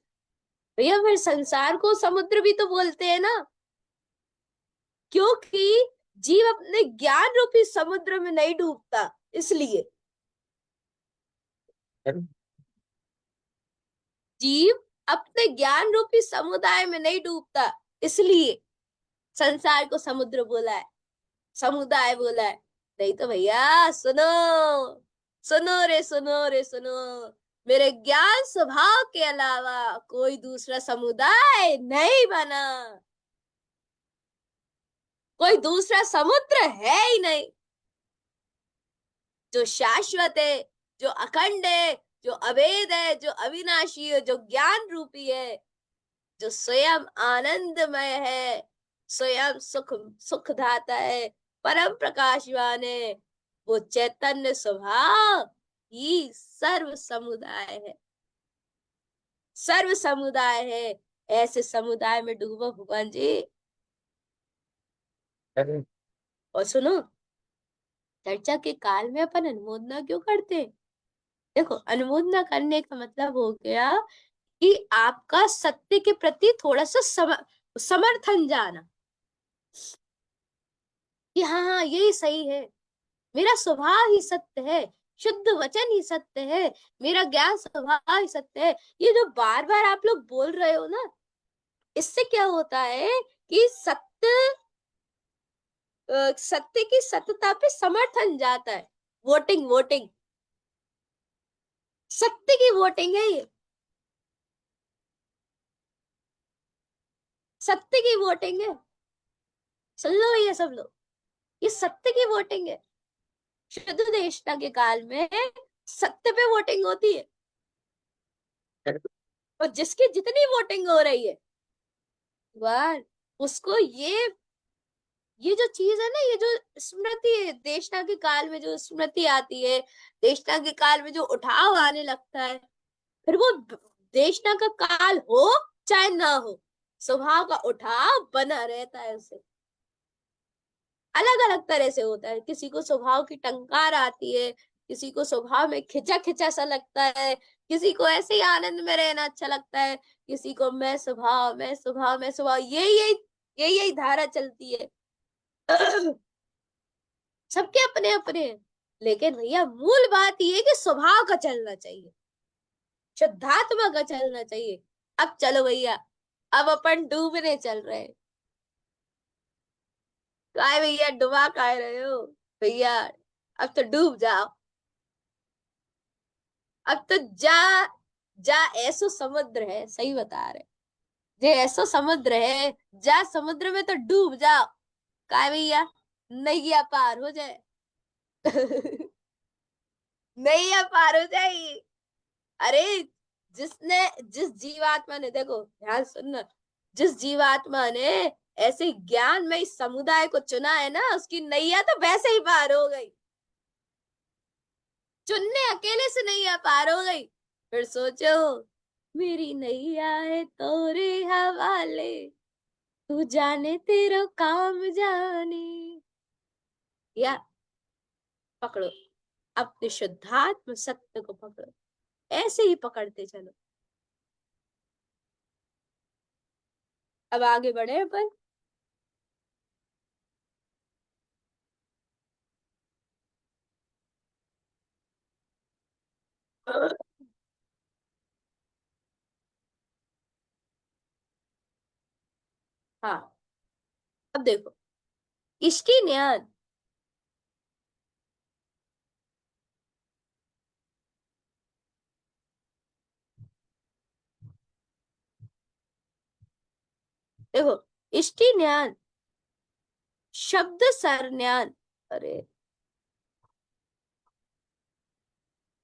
भैया। फिर संसार को समुद्र भी तो बोलते हैं ना, क्योंकि जीव अपने ज्ञान रूपी समुद्र में नहीं डूबता, इसलिए जीव अपने ज्ञान रूपी समुदाय में नहीं डूबता, इसलिए संसार को समुद्र बोला है, समुदाय बोला है। नहीं तो भैया सुनो, सुनो रे सुनो रे सुनो, मेरे ज्ञान स्वभाव के अलावा कोई दूसरा समुदाय नहीं बना, कोई दूसरा समुद्र है ही नहीं। जो शाश्वत है, जो अखंड है, जो अभेद है, जो अविनाशी है, जो ज्ञान रूपी है, जो स्वयं आनंदमय है, स्वयं सुख सुखदाता है, परम प्रकाशवान है, वो चैतन्य स्वभाव ही सर्व समुदाय है। सर्व समुदाय है, ऐसे समुदाय में डूबो भगवान जी। और सुनो, चर्चा के काल में अपन अनुमोदना क्यों करते हैं? देखो, अनुमोदना करने का मतलब हो गया कि आपका सत्य के प्रति थोड़ा सा समर्थन जाना, कि हाँ हाँ यही सही है, मेरा स्वभाव ही सत्य है, शुद्ध वचन ही सत्य है, मेरा ज्ञान स्वभाव ही सत्य है। ये जो बार बार आप लोग बोल रहे हो ना, इससे क्या होता है कि सत्य की सत्यता पे समर्थन जाता है। वोटिंग वोटिंग, सत्य की वोटिंग है ये, सत्य की वोटिंग है। सुन लो ये सब लोग, ये सत्य की वोटिंग है। शुद्ध देशना के काल में सत्य पे वोटिंग होती है, और जिसकी जितनी वोटिंग हो रही है वह उसको ये जो चीज है ना, ये जो स्मृति है, देशना के काल में जो स्मृति आती है, देशना के काल में जो उठाव आने लगता है, फिर वो देशना का काल हो चाहे ना हो, स्वभाव का उठाव बना रहता है उसे। अलग अलग तरह से होता है, किसी को स्वभाव की टंकार आती है, किसी को स्वभाव में खिंचा खिंचा सा लगता है, किसी को ऐसे ही आनंद में रहना अच्छा लगता है, किसी को मैं स्वभाव मैं स्वभाव मैं स्वभाव, यही यही यही यही धारा चलती है। सबके अपने अपने हैं। लेकिन भैया मूल बात ये है कि स्वभाव का चलना चाहिए, शुद्धात्मा का चलना चाहिए। अब चलो भैया, अब अपन डूबने चल रहे हैं। काय भैया डुबा काय रहे हो भैया, अब तो डूब जाओ। अब तो जा, जा ऐसो समुद्र है, सही बता रहे, जे ऐसो समुद्र है, जा समुद्र में तो डूब जाओ। काय भैया, नैया पार हो जाए। नैया पार हो जाएगी। अरे, जिसने, जिस जीवात्मा ने, देखो ध्यान सुनना, जिस जीवात्मा ने ऐसे ज्ञान में इस समुदाय को चुना है ना, उसकी नैया तो वैसे ही पार हो गई। चुनने अकेले से नैया पार हो गई, फिर सोचो, मेरी नैया है तोरे हवाले, तू जाने तेरा काम जाने। या पकड़ो, अपने शुद्धात्म सत्य को पकड़ो, ऐसे ही पकड़ते चलो। अब आगे बढ़े अपन। हाँ, अब देखो, इष्टि ज्ञान, देखो, इष्टि ज्ञान, शब्द सरज्ञान, अरे,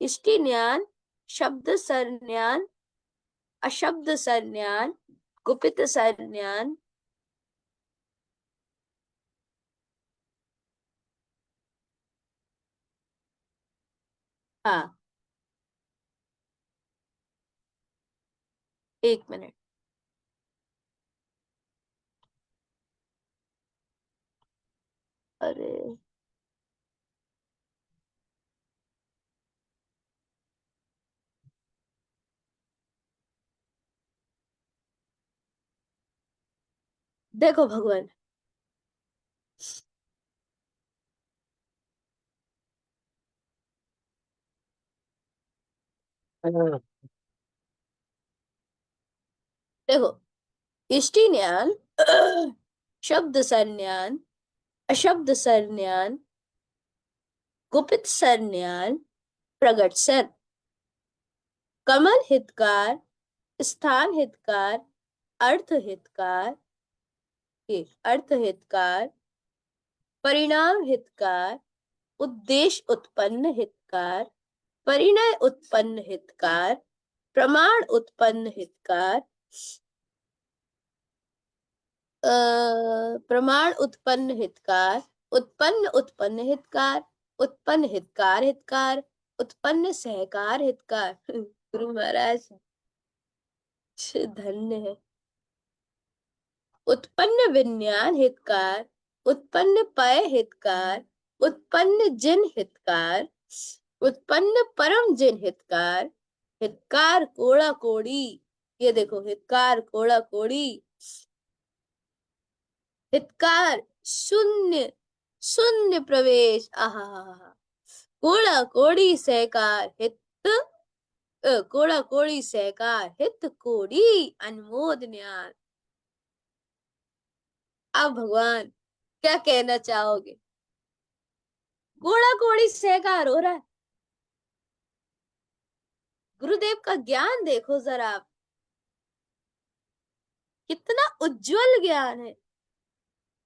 इष्टि ज्ञान, शब्द सरज्ञान, अशब्द सरज्ञान, गुपित सरज्ञान। हाँ, एक मिनट। अरे, देखो भगवान, हाँ। देखो, इष्टि ज्ञान, शब्द सरज्ञान, अशब्द सरज्ञान, गुपित सरज्ञान, प्रगट सर, कमल हितकार, स्थान हितकार, अर्थ हितकार, अर्थ हितकार, परिणाम हितकार, उद्देश्य उत्पन्न हितकार, परिणय उत्पन्न हितकार, प्रमाण उत्पन्न हितकार, प्रमाण उत्पन्न हितकार, उत्पन्न उत्पन्न हितकार, उत्पन्न हितकार हितकार, उत्पन्न सहकार हितकार। गुरु महाराज, धन्य है। उत्पन्न विज्ञान हितकार, उत्पन्न पय हितकार, उत्पन्न जिन हितकार, उत्पन्न परम जिन हितकार, हितकार कोड़ा कोड़ी। ये देखो, हितकार कोड़ा कोड़ी, हितकार शून्य, शून्य प्रवेश, आहा, कोड़ा कोड़ी सहकार हित, कोड़ा कोड़ी सहकार हित कोड़ी अनमोद ज्ञान। अब भगवान क्या कहना चाहोगे? कोड़ा कोड़ी सहकार हो रहा है। गुरुदेव का ज्ञान देखो जरा आप, कितना उज्जवल ज्ञान है।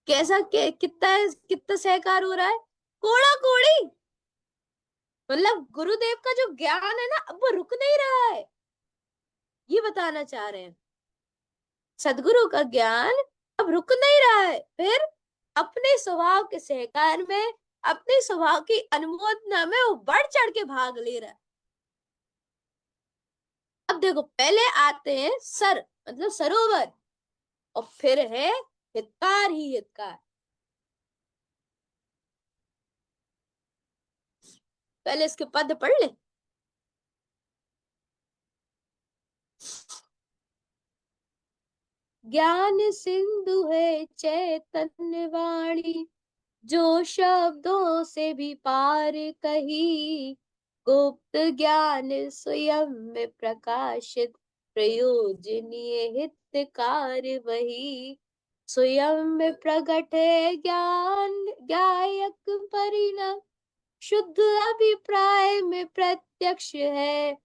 कैसा कितना कितना सहकार हो रहा है? कोड़ा कोड़ी। मतलब गुरुदेव का जो ज्ञान है ना, अब वो रुक नहीं रहा है, ये बताना चाह रहे हैं। सदगुरु का ज्ञान अब रुक नहीं रहा है, फिर अपने स्वभाव के सहकार में, अपने स्वभाव की अनुमोदना में वो बढ़ चढ़ के भाग ले रहा है। अब देखो, पहले आते हैं सर, मतलब सरोवर, और फिर है हितकार ही हितकार। पहले इसके पद पढ़ ले। ज्ञान सिंधु है चैतन्य वाणी, जो शब्दों से भी पार कही, गुप्त ज्ञान स्वयं में प्रकाशित, प्रयोजनीय हितकार वही। स्वयं में प्रकट है ज्ञान गायक परिणाम, शुद्ध अभिप्राय में प्रत्यक्ष है,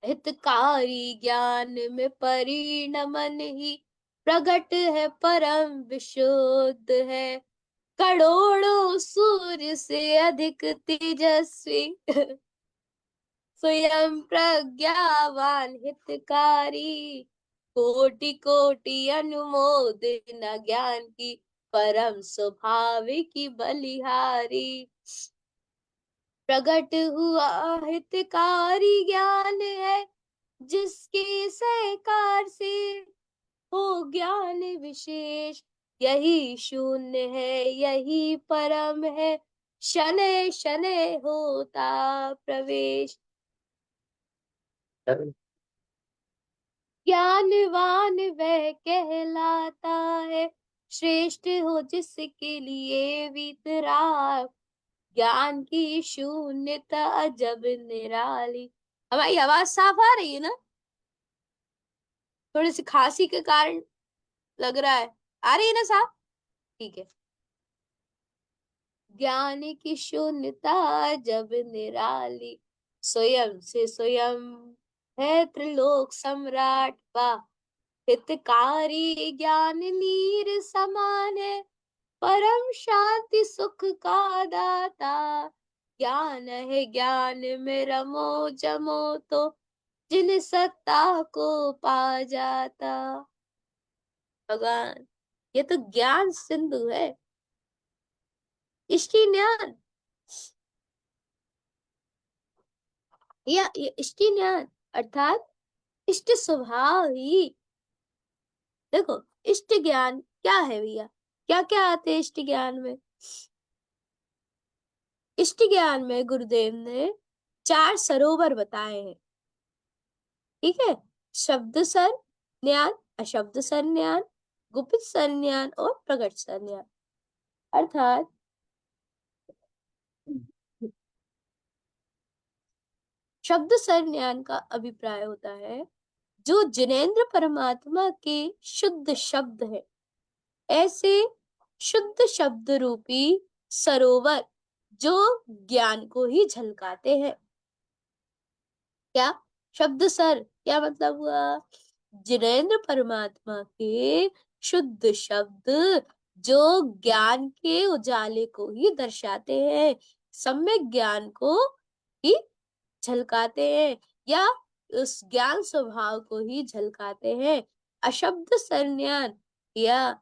हितकारी ज्ञान में परिणमन ही प्रगट है, परम विशुद्ध है, करोड़ों सूर्य से अधिक तेजस्वी, स्वयं प्रज्ञावान हितकारी, कोटि कोटि अनुमोदना ज्ञान की, परम स्वभाविकी बलिहारी। प्रगट हुआ हितकारी ज्ञान है, जिसके सहकार से हो ज्ञान विशेष, यही शून्य है यही परम है, शनै शनै होता प्रवेश। ज्ञानवान वह कहलाता है, श्रेष्ठ हो जिसके लिए वितराग, ज्ञान की शून्यता अजब निराली। हमारी आवाज साफ आ रही है ना? थोड़ी सी खांसी के कारण लग रहा है, आ रही है ना साफ? ठीक है। ज्ञान की शून्यता जब निराली, स्वयं से स्वयं है त्रिलोक सम्राट का, हितकारी ज्ञान नीर समान है, परम शांति सुख का दाता, ज्ञान है ज्ञान में रमो जमो तो, जिन सत्ता को पा जाता। भगवान, ये तो ज्ञान सिंधु है, इष्टि ज्ञान, या ये इष्टि ज्ञान अर्थात इष्ट स्वभाव ही। देखो, इष्ट ज्ञान क्या है भैया? क्या क्या आते हैं इष्ट ज्ञान में? इष्ट ज्ञान में गुरुदेव ने 4 सरोवर बताए हैं, ठीक है? शब्द सर ज्ञान, अशब्द सर ज्ञान, गुप्त सर ज्ञान और प्रकट सर ज्ञान। अर्थात शब्द सर ज्ञान का अभिप्राय होता है जो जिनेंद्र परमात्मा के शुद्ध शब्द है, ऐसे शुद्ध शब्द रूपी सरोवर जो ज्ञान को ही झलकाते हैं। क्या शब्द सर क्या मतलब हुआ? जिनेंद्र परमात्मा के शुद्ध शब्द जो ज्ञान के उजाले को ही दर्शाते हैं, सम्यक ज्ञान को ही झलकाते हैं, या उस ज्ञान स्वभाव को ही झलकाते हैं। अशब्द संज्ञान, या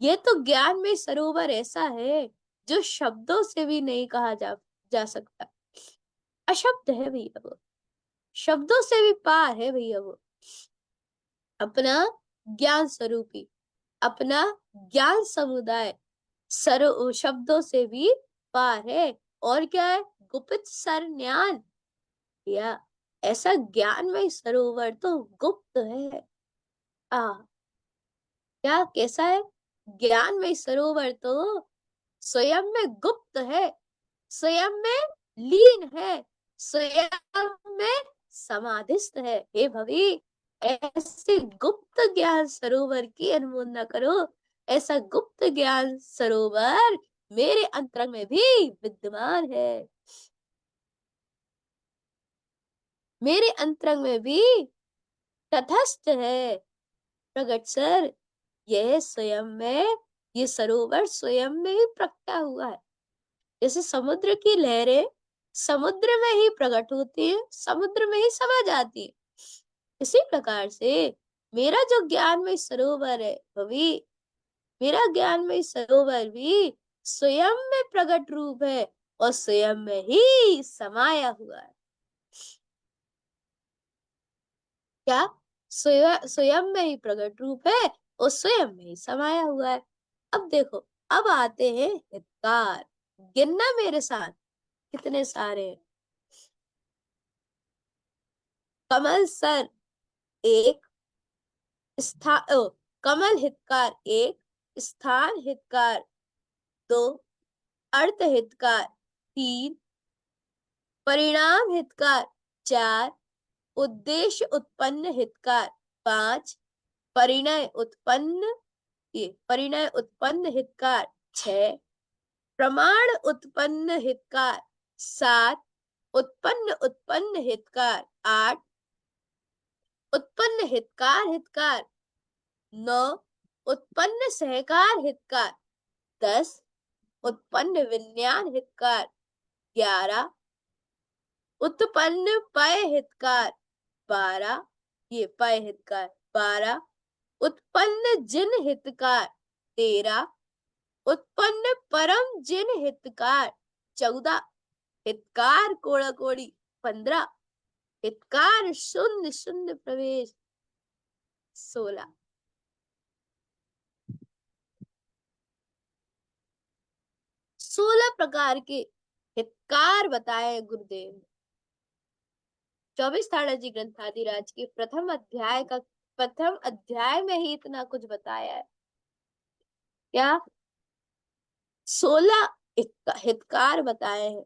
ये तो ज्ञान में सरोवर ऐसा है जो शब्दों से भी नहीं कहा जा सकता, अशब्द है भैया वो, शब्दों से भी पार है भैया वो। अपना ज्ञान स्वरूपी, अपना ज्ञान समुदाय सर्व शब्दों से भी पार है। और क्या है? गुप्त सरन्यान, या ऐसा ज्ञानमय सरोवर तो गुप्त है। आ क्या कैसा है? ज्ञानमय सरोवर तो स्वयं में गुप्त है, स्वयं में लीन है, स्वयं में समाधिस्थ है। हे भवी, ऐसे गुप्त ज्ञान सरोवर की अनुमोदना करो। ऐसा गुप्त ज्ञान सरोवर मेरे अंतरंग में भी विद्यमान है, मेरे अंतरंग में भी तटस्थ है, प्रगट सर। यह स्वयं में, ये सरोवर स्वयं में ही प्रकटा हुआ है। जैसे समुद्र की लहरें समुद्र में ही प्रकट होती है, समुद्र में ही समा जाती है, इसी प्रकार से मेरा जो ज्ञानमय सरोवर है भवी, मेरा ज्ञानमय सरोवर भी स्वयं में प्रकट रूप है और स्वयं में ही समाया हुआ है। क्या? स्वयं में ही प्रकट रूप है और स्वयं में ही समाया हुआ है। अब देखो, अब आते हैं हितकार। गिनना मेरे साथ कितने सारे हैं। कमल सर एक, स्थान कमल हितकार एक, स्थान हितकार दो, अर्थ हितकार तीन, परिणाम हितकार चार, उद्देश्य उत्पन्न हितकार पांच, परिणय उत्पन्न, ये परिणय उत्पन्न हितकार छह, प्रमाण उत्पन्न हितकार सात, उत्पन्न हितकार आठ, उत्पन्न हितकार हितकार नौ, उत्पन्न सहकार हितकार दस, उत्पन्न विज्ञान हितकार ग्यारह, उत्पन्न पय हितकार बारह, ये पय हितकार बारह, उत्पन्न जिन हितकार तेरह, उत्पन्न परम जिन हितकार चौदह, हितकार कोड़ा कोड़ी पंद्रह, हितकार शून्य शून्य प्रवेश सोलह। 16 प्रकार के हितकार बताए गुरुदेव ने। 24 ताड़ाजी ग्रंथादिराज के प्रथम अध्याय में ही इतना कुछ बताया है। क्या? 16 हितकार बताए हैं।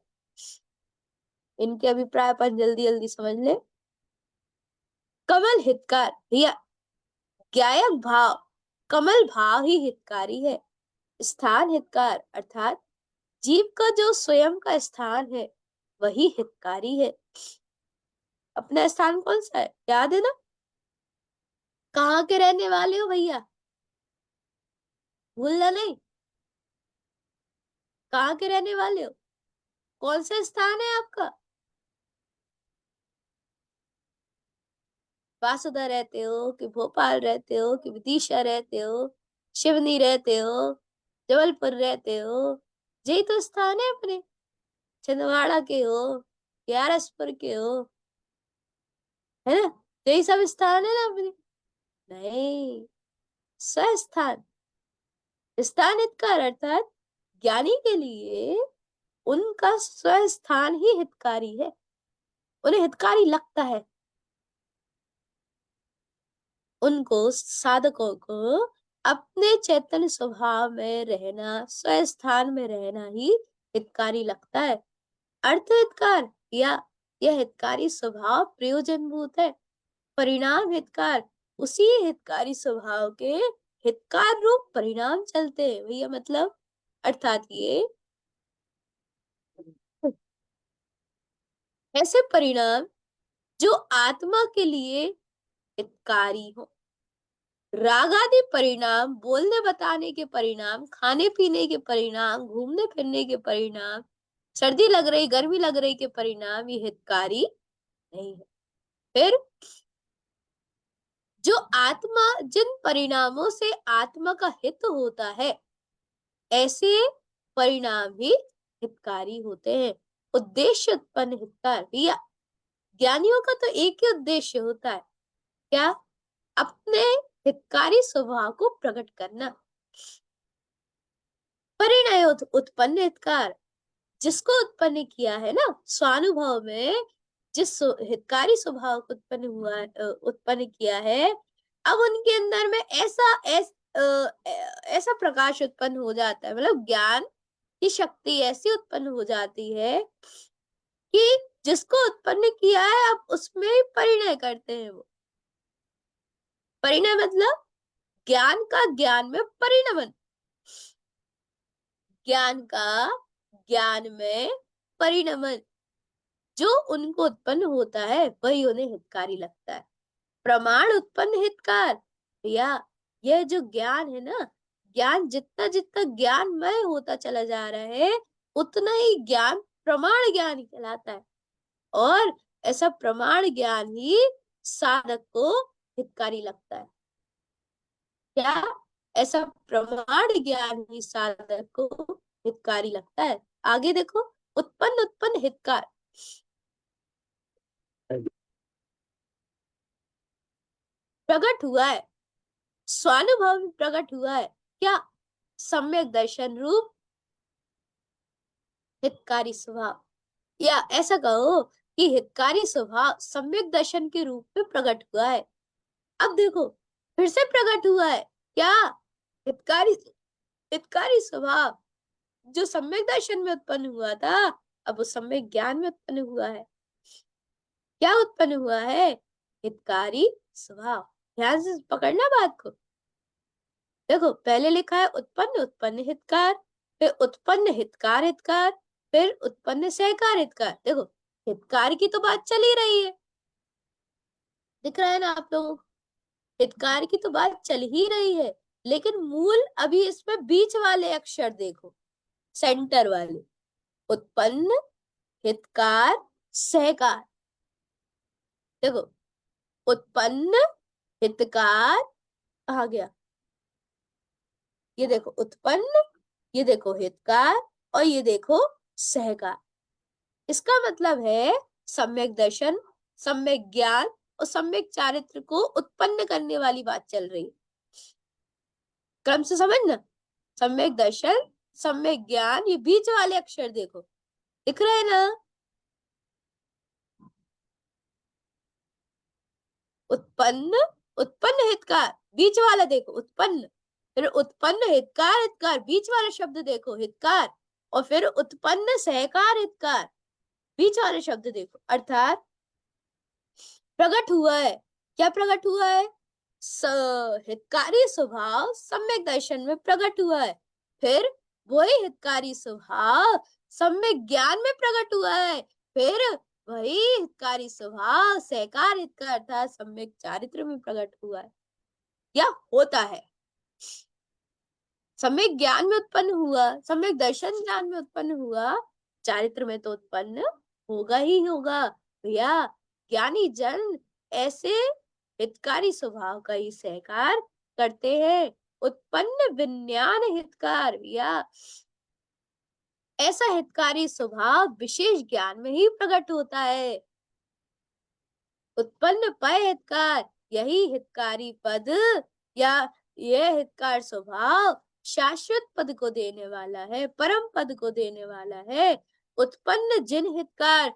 इनके अभिप्राय पर जल्दी जल्दी समझ ले। कमल हितकार, भैया ज्ञायक भाव, कमल भाव ही हितकारी है। स्थान हितकार अर्थात जीव का जो स्वयं का स्थान है वही हितकारी है। अपना स्थान कौन सा है? याद है ना? कहाँ के रहने वाले हो भैया? भूलना नहीं। कहाँ के रहने वाले हो? कौन सा स्थान है आपका? वासुदा रहते हो कि भोपाल रहते हो कि विदिशा रहते हो, शिवनी रहते हो, जबलपुर रहते हो? यही तो स्थान है अपने। छिंदवाड़ा के हो, ग्यारसपुर के हो, है ना? यही सब स्थान है ना अपने। नहीं, स्वस्थान, स्थानित का अर्थात ज्ञानी के लिए उनका स्वस्थान ही हितकारी है, उन्हें हितकारी लगता है। उनको साधकों को अपने चैतन्य स्वभाव में रहना, स्वस्थान में रहना ही हितकारी लगता है। अर्थ हितकार, या यह हितकारी स्वभाव प्रयोजनभूत है। परिणाम हितकार, उसी हितकारी स्वभाव के हितकार रूप परिणाम चलते हैं भैया। मतलब अर्थात ये ऐसे परिणाम जो आत्मा के लिए हितकारी हो। राग आदि परिणाम, बोलने बताने के परिणाम, खाने पीने के परिणाम, घूमने फिरने के परिणाम, सर्दी लग रही गर्मी लग रही के परिणाम, ये हितकारी नहीं है। फिर जो आत्मा, जिन परिणामों से आत्मा का हित होता है, ऐसे परिणाम ही हितकारी होते हैं। उद्देश्य उत्पन्न हितकार, भैया ज्ञानियों का तो एक ही उद्देश्य होता है। क्या? अपने हितकारी स्वभाव को प्रकट करना। परिणय उत्पन्न हितकार, जिसको उत्पन्न किया है ना स्वानुभव में, जिस हितकारी स्वभाव को उत्पन्न किया है, अब उनके अंदर में ऐसा प्रकाश उत्पन्न हो जाता है, मतलब ज्ञान की शक्ति ऐसी उत्पन्न हो जाती है कि जिसको उत्पन्न किया है अब उसमें परिणय करते हैं वो। परिणय मतलब ज्ञान का ज्ञान में परिणमन, ज्ञान का ज्ञान में परिणमन, जो उनको उत्पन्न होता है वही उन्हें हितकारी लगता है। प्रमाण उत्पन्न हितकार, भैया यह जो ज्ञान है ना, ज्ञान जितना जितना ज्ञानमय होता चला जा रहा है उतना ही ज्ञान प्रमाण ज्ञान कहलाता है, और ऐसा प्रमाण ज्ञान ही साधक को हितकारी लगता है। क्या? ऐसा प्रमाण ज्ञान ही साधक को हितकारी लगता है। आगे देखो, उत्पन्न उत्पन्न हितकार, प्रकट हुआ है, स्वानुभव में प्रकट हुआ है क्या? सम्यक दर्शन रूप हितकारी स्वभाव, या ऐसा कहो कि हितकारी स्वभाव सम्यक दर्शन के रूप में प्रकट हुआ है। अब देखो फिर से प्रकट हुआ है क्या? हितकारी हितकारी स्वभाव जो सम्यक दर्शन में उत्पन्न हुआ था, अब वो सम्यक ज्ञान में उत्पन्न हुआ है। क्या उत्पन्न हुआ है? हितकारी स्वभाव। ध्यान से पकड़ना बात को। देखो पहले लिखा है उत्पन्न उत्पन्न हितकार, फिर उत्पन्न हितकार हितकार, फिर उत्पन्न सहकार हितकार। देखो हितकार की तो बात चल ही रही है, दिख रहा है ना आप लोगों को? हितकार की तो बात चल ही रही है, लेकिन मूल अभी इसमें बीच वाले अक्षर देखो, सेंटर वाले, उत्पन्न हितकार सहकार। देखो उत्पन्न हितकार आ गया, ये देखो उत्पन्न, ये देखो हितकार, और ये देखो सहकार। इसका मतलब है सम्यक दर्शन, सम्यक ज्ञान और सम्यक चारित्र को उत्पन्न करने वाली बात चल रही है। क्रम से समझना, सम्यक दर्शन, सम्यक ज्ञान, ये बीच वाले अक्षर देखो, दिख रहे हैं ना? उत्पन्न उत्पन्न हितकार, बीच वाला देखो उत्पन्न, फिर उत्पन्न हितकार हितकार, बीच वाला शब्द देखो हितकार, और फिर उत्पन्न सहकार हितकार, बीच वाले शब्द देखो। अर्थात प्रकट हुआ है, क्या प्रकट हुआ है? हितकारी स्वभाव सम्यक दर्शन में प्रकट हुआ है, फिर वही हितकारी स्वभाव सम्यक ज्ञान में प्रकट हुआ है, फिर वही हितकारी स्वभाव सहकार हितकार अर्थात सम्यक चारित्र में प्रकट हुआ है या होता है। सम्यक ज्ञान में उत्पन्न हुआ, सम्यक दर्शन ज्ञान में उत्पन्न हुआ, चारित्र में तो उत्पन्न होगा ही होगा भैया। ज्ञानी जन ऐसे हितकारी स्वभाव का ही सहकार करते हैं। उत्पन्न विज्ञान हितकार भैया, ऐसा हितकारी स्वभाव विशेष ज्ञान में ही प्रकट होता है। उत्पन्न पय हितकार, यही हितकारी पद या यह हितकार स्वभाव शाश्वत पद को देने वाला है, परम पद को देने वाला है। उत्पन्न जिन हितकार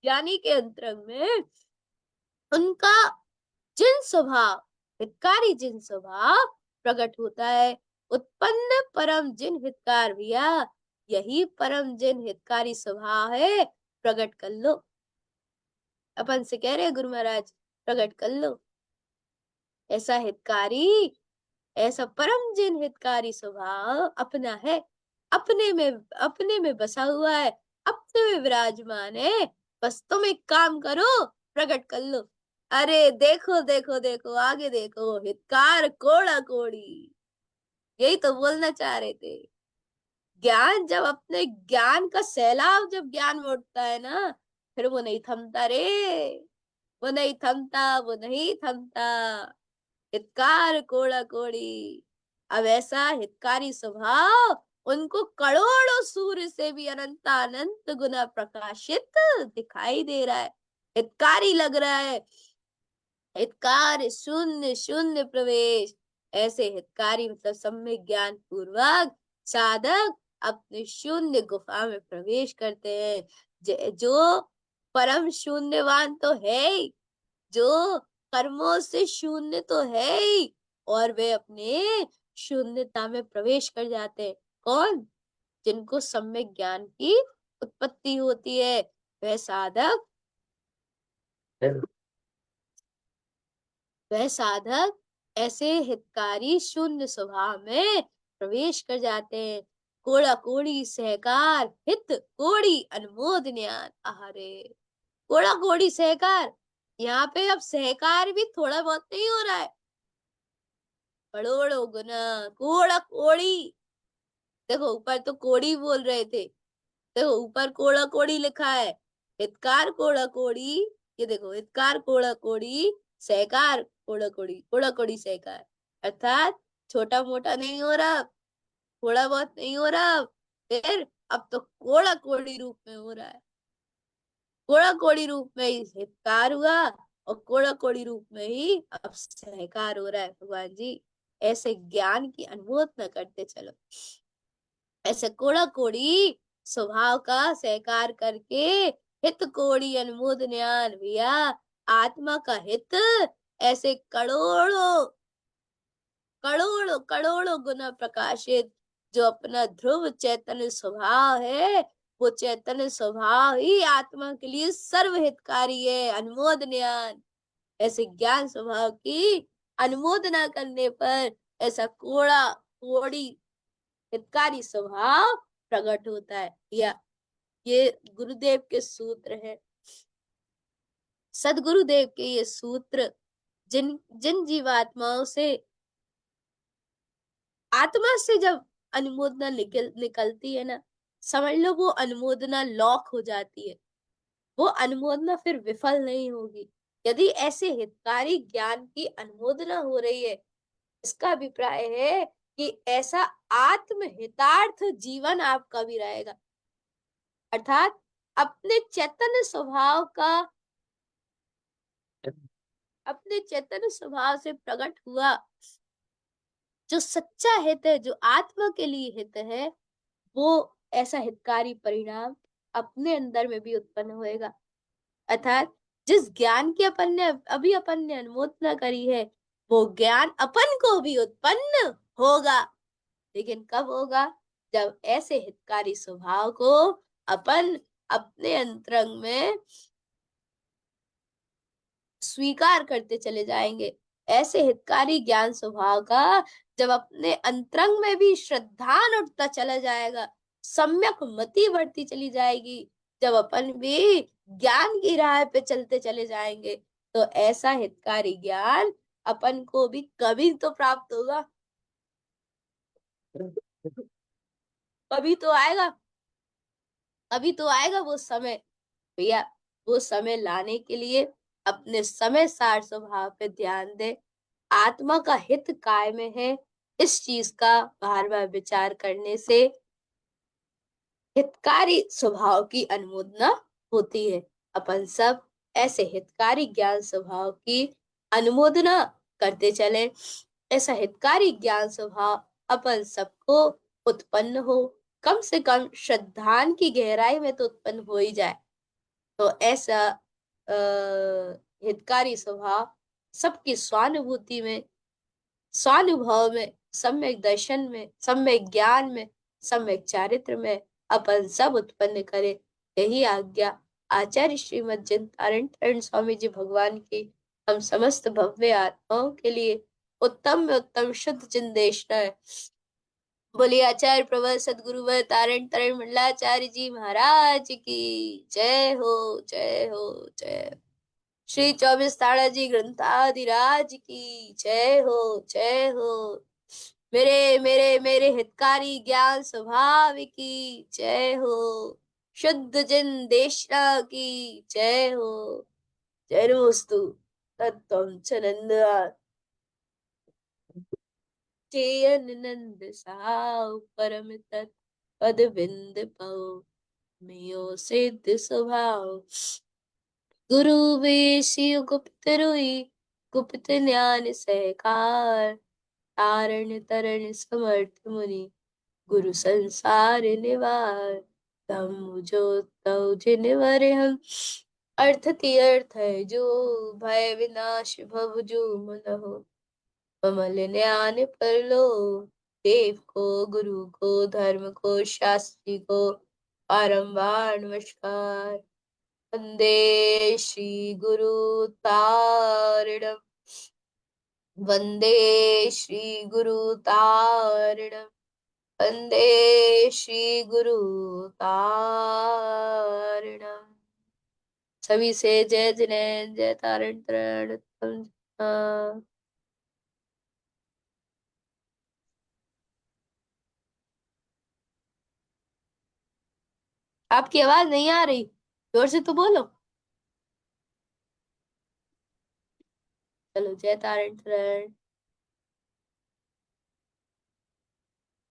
ज्ञानी के अंतरंग में उनका जिन स्वभाव, हितकारी जिन स्वभाव प्रकट होता है। उत्पन्न परम जिन हितकार भैया, यही परम जिन हितकारी स्वभाव है, प्रकट कर लो। अपन से कह रहे गुरु महाराज प्रकट कर लो। ऐसा हितकारी, ऐसा परम जिन हितकारी स्वभाव अपना है, अपने में बसा हुआ है, अपने में विराजमान है। बस तुम एक काम करो, प्रकट कर लो। अरे देखो देखो देखो आगे देखो, हितकार कोड़ा कोड़ी, यही तो बोलना चाह रहे थे। ज्ञान जब अपने ज्ञान का सैलाब जब ज्ञान में उठता है ना, फिर वो नहीं थमता रे, वो नहीं थमता, वो नहीं थमता। हितकार कोड़ा कोड़ी, अब ऐसा हितकारी स्वभाव उनको करोड़ों सूर्य से भी अनंत अनंत गुना प्रकाशित दिखाई दे रहा है, हितकारी लग रहा है। हितकार शून्य शून्य प्रवेश। ऐसे हितकारी मतलब सम्यक ज्ञान पूर्वक साधक अपने शून्य गुफा में प्रवेश करते हैं। जो परम शून्यवान तो है ही, जो कर्मों से शून्य तो है ही, और वे अपने शून्यता में प्रवेश कर जाते हैं। कौन? जिनको सम्यक ज्ञान की उत्पत्ति होती है, वह साधक, वह साधक ऐसे हितकारी शून्य स्वभाव में प्रवेश कर जाते हैं। कोड़ा कोड़ी सहकार हित कोड़ी अनुमोद ज्ञान आहारे। कोड़ा कोड़ी सहकार, यहाँ पे अब सहकार भी थोड़ा बहुत नहीं हो रहा है, करोड़ों गुना। कोड़ा कोड़ी, देखो ऊपर तो कोड़ी बोल रहे थे, देखो ऊपर कोड़ा कोड़ी लिखा है, हितकार कोड़ा कोड़ी। ये देखो हितकार कोड़ा कोड़ी, सहकार कोड़ा कोड़ी, कोड़ा कोड़ी सहकार, अर्थात छोटा मोटा नहीं हो रहा, थोड़ा बहुत नहीं हो रहा, फिर अब तो कोड़ा कोड़ी रूप में हो रहा है। कोड़ा कोड़ी रूप में ही हितकार हुआ और कोड़ा कोड़ी रूप में ही अब सहकार हो रहा है। भगवान जी ऐसे ज्ञान की अनुमोदना करते चलो, ऐसे कोड़ा कोड़ी स्वभाव का सहकार करके हित कोड़ी अनुमोद ज्ञान भैया, आत्मा का हित ऐसे करोड़ों करोड़ों करोड़ों गुना प्रकाशित जो अपना ध्रुव चैतन्य स्वभाव है, वो चैतन्य स्वभाव ही आत्मा के लिए सर्वहितकारी है। अनुमोद ज्ञान, ऐसे ज्ञान स्वभाव की अनुमोदना करने पर ऐसा कोड़ा कोड़ी हितकारी स्वभाव प्रकट होता है। या ये गुरुदेव के सूत्र है, सदगुरुदेव के ये सूत्र जिन जिन जीवात्माओं से आत्मा से जब अनुमोदना निकलती है ना, समझ लो वो अनुमोदना लॉक हो जाती है, वो अनुमोदना फिर विफल नहीं होगी। यदि ऐसे हितकारी ज्ञान की अनुमोदना हो रही है, इसका अभिप्राय है कि ऐसा आत्महितार्थ जीवन आपका भी रहेगा, अर्थात अपने चैतन्य स्वभाव का, अपने चैतन्य स्वभाव से प्रकट हुआ जो सच्चा हित है, जो आत्मा के लिए हित है, वो ऐसा हितकारी परिणाम अपने अंदर में भी उत्पन्न होएगा। अर्थात जिस ज्ञान की अपन ने अनुमोदना करी है, वो ज्ञान अपन को भी उत्पन्न होगा। लेकिन कब होगा? जब ऐसे हितकारी स्वभाव को अपन अपने अंतरंग में स्वीकार करते चले जाएंगे। ऐसे हितकारी ज्ञान स्वभाव का जब अपने अंतरंग में भी श्रद्धान उठता चला जाएगा, सम्यक मति बढ़ती चली जाएगी, जब अपन भी ज्ञान की राह पे चलते चले जाएंगे, तो ऐसा हितकारी ज्ञान अपन को भी कभी तो प्राप्त होगा, कभी तो आएगा, अभी तो आएगा वो समय। भैया वो समय लाने के लिए अपने समय सार स्वभाव पे ध्यान दे। आत्मा का हित काय में है, इस चीज का बार बार विचार करने से हितकारी स्वभाव की अनुमोदना होती है। अपन सब ऐसे हितकारी ज्ञान स्वभाव की अनुमोदना करते चले। ऐसा हितकारी ज्ञान स्वभाव अपन सबको उत्पन्न हो, कम से कम श्रद्धान की गहराई में तो उत्पन्न हो ही जाए। तो ऐसा हितकारी स्वभाव सबकी स्वानुभूति में, स्वानुभव में, सम्यक दर्शन में, सम्यक ज्ञान में, सम्यक चारित्र में अपन सब उत्पन्न करे। यही आज्ञा आचार्य श्रीमद जिनतारण स्वामी जी भगवान की हम समस्त भव्य आत्माओं के लिए उत्तम में उत्तम शुद्ध चिंदेशना है। बोलिए आचार्य प्रवर सदगुरुवर तारण तरण मंडलाचार्य जी महाराज की जय हो, जय हो, जय हो। श्री 24 ताड़ा जी ग्रंथाधिराज की जय हो, जय हो। मेरे मेरे मेरे हितकारी ज्ञान स्वभाव की जय हो। शुद्ध जिन देशना की जय हो। जय नमोस्तु तत्त्वं च नंद नंद साव परम तत् पद बिंद पाओ मियो सिद्ध स्वभाव गुरु वेशियो गुप्त रुई गुप्त ज्ञान सहकार, तारण तरण समर्थ मुनि, गुरु संसार निवार, तम जो तव जिन वर हम, अर्थ तीर्थ है जो, भय विनाश भव जो मन हो, कमल ज्ञान परलो, देव को गुरु को धर्म को शास्त्री को बारंबार नमस्कार। वंदे श्री गुरु तारिणम, वंदे श्री गुरु तारिणम, वंदे श्री गुरु तारिणम। सभी से जय जिनेन्द्र, जय तारण तरण। आपकी आवाज नहीं आ रही, जोर से तो बोलो। चलो, जय तारण तरण।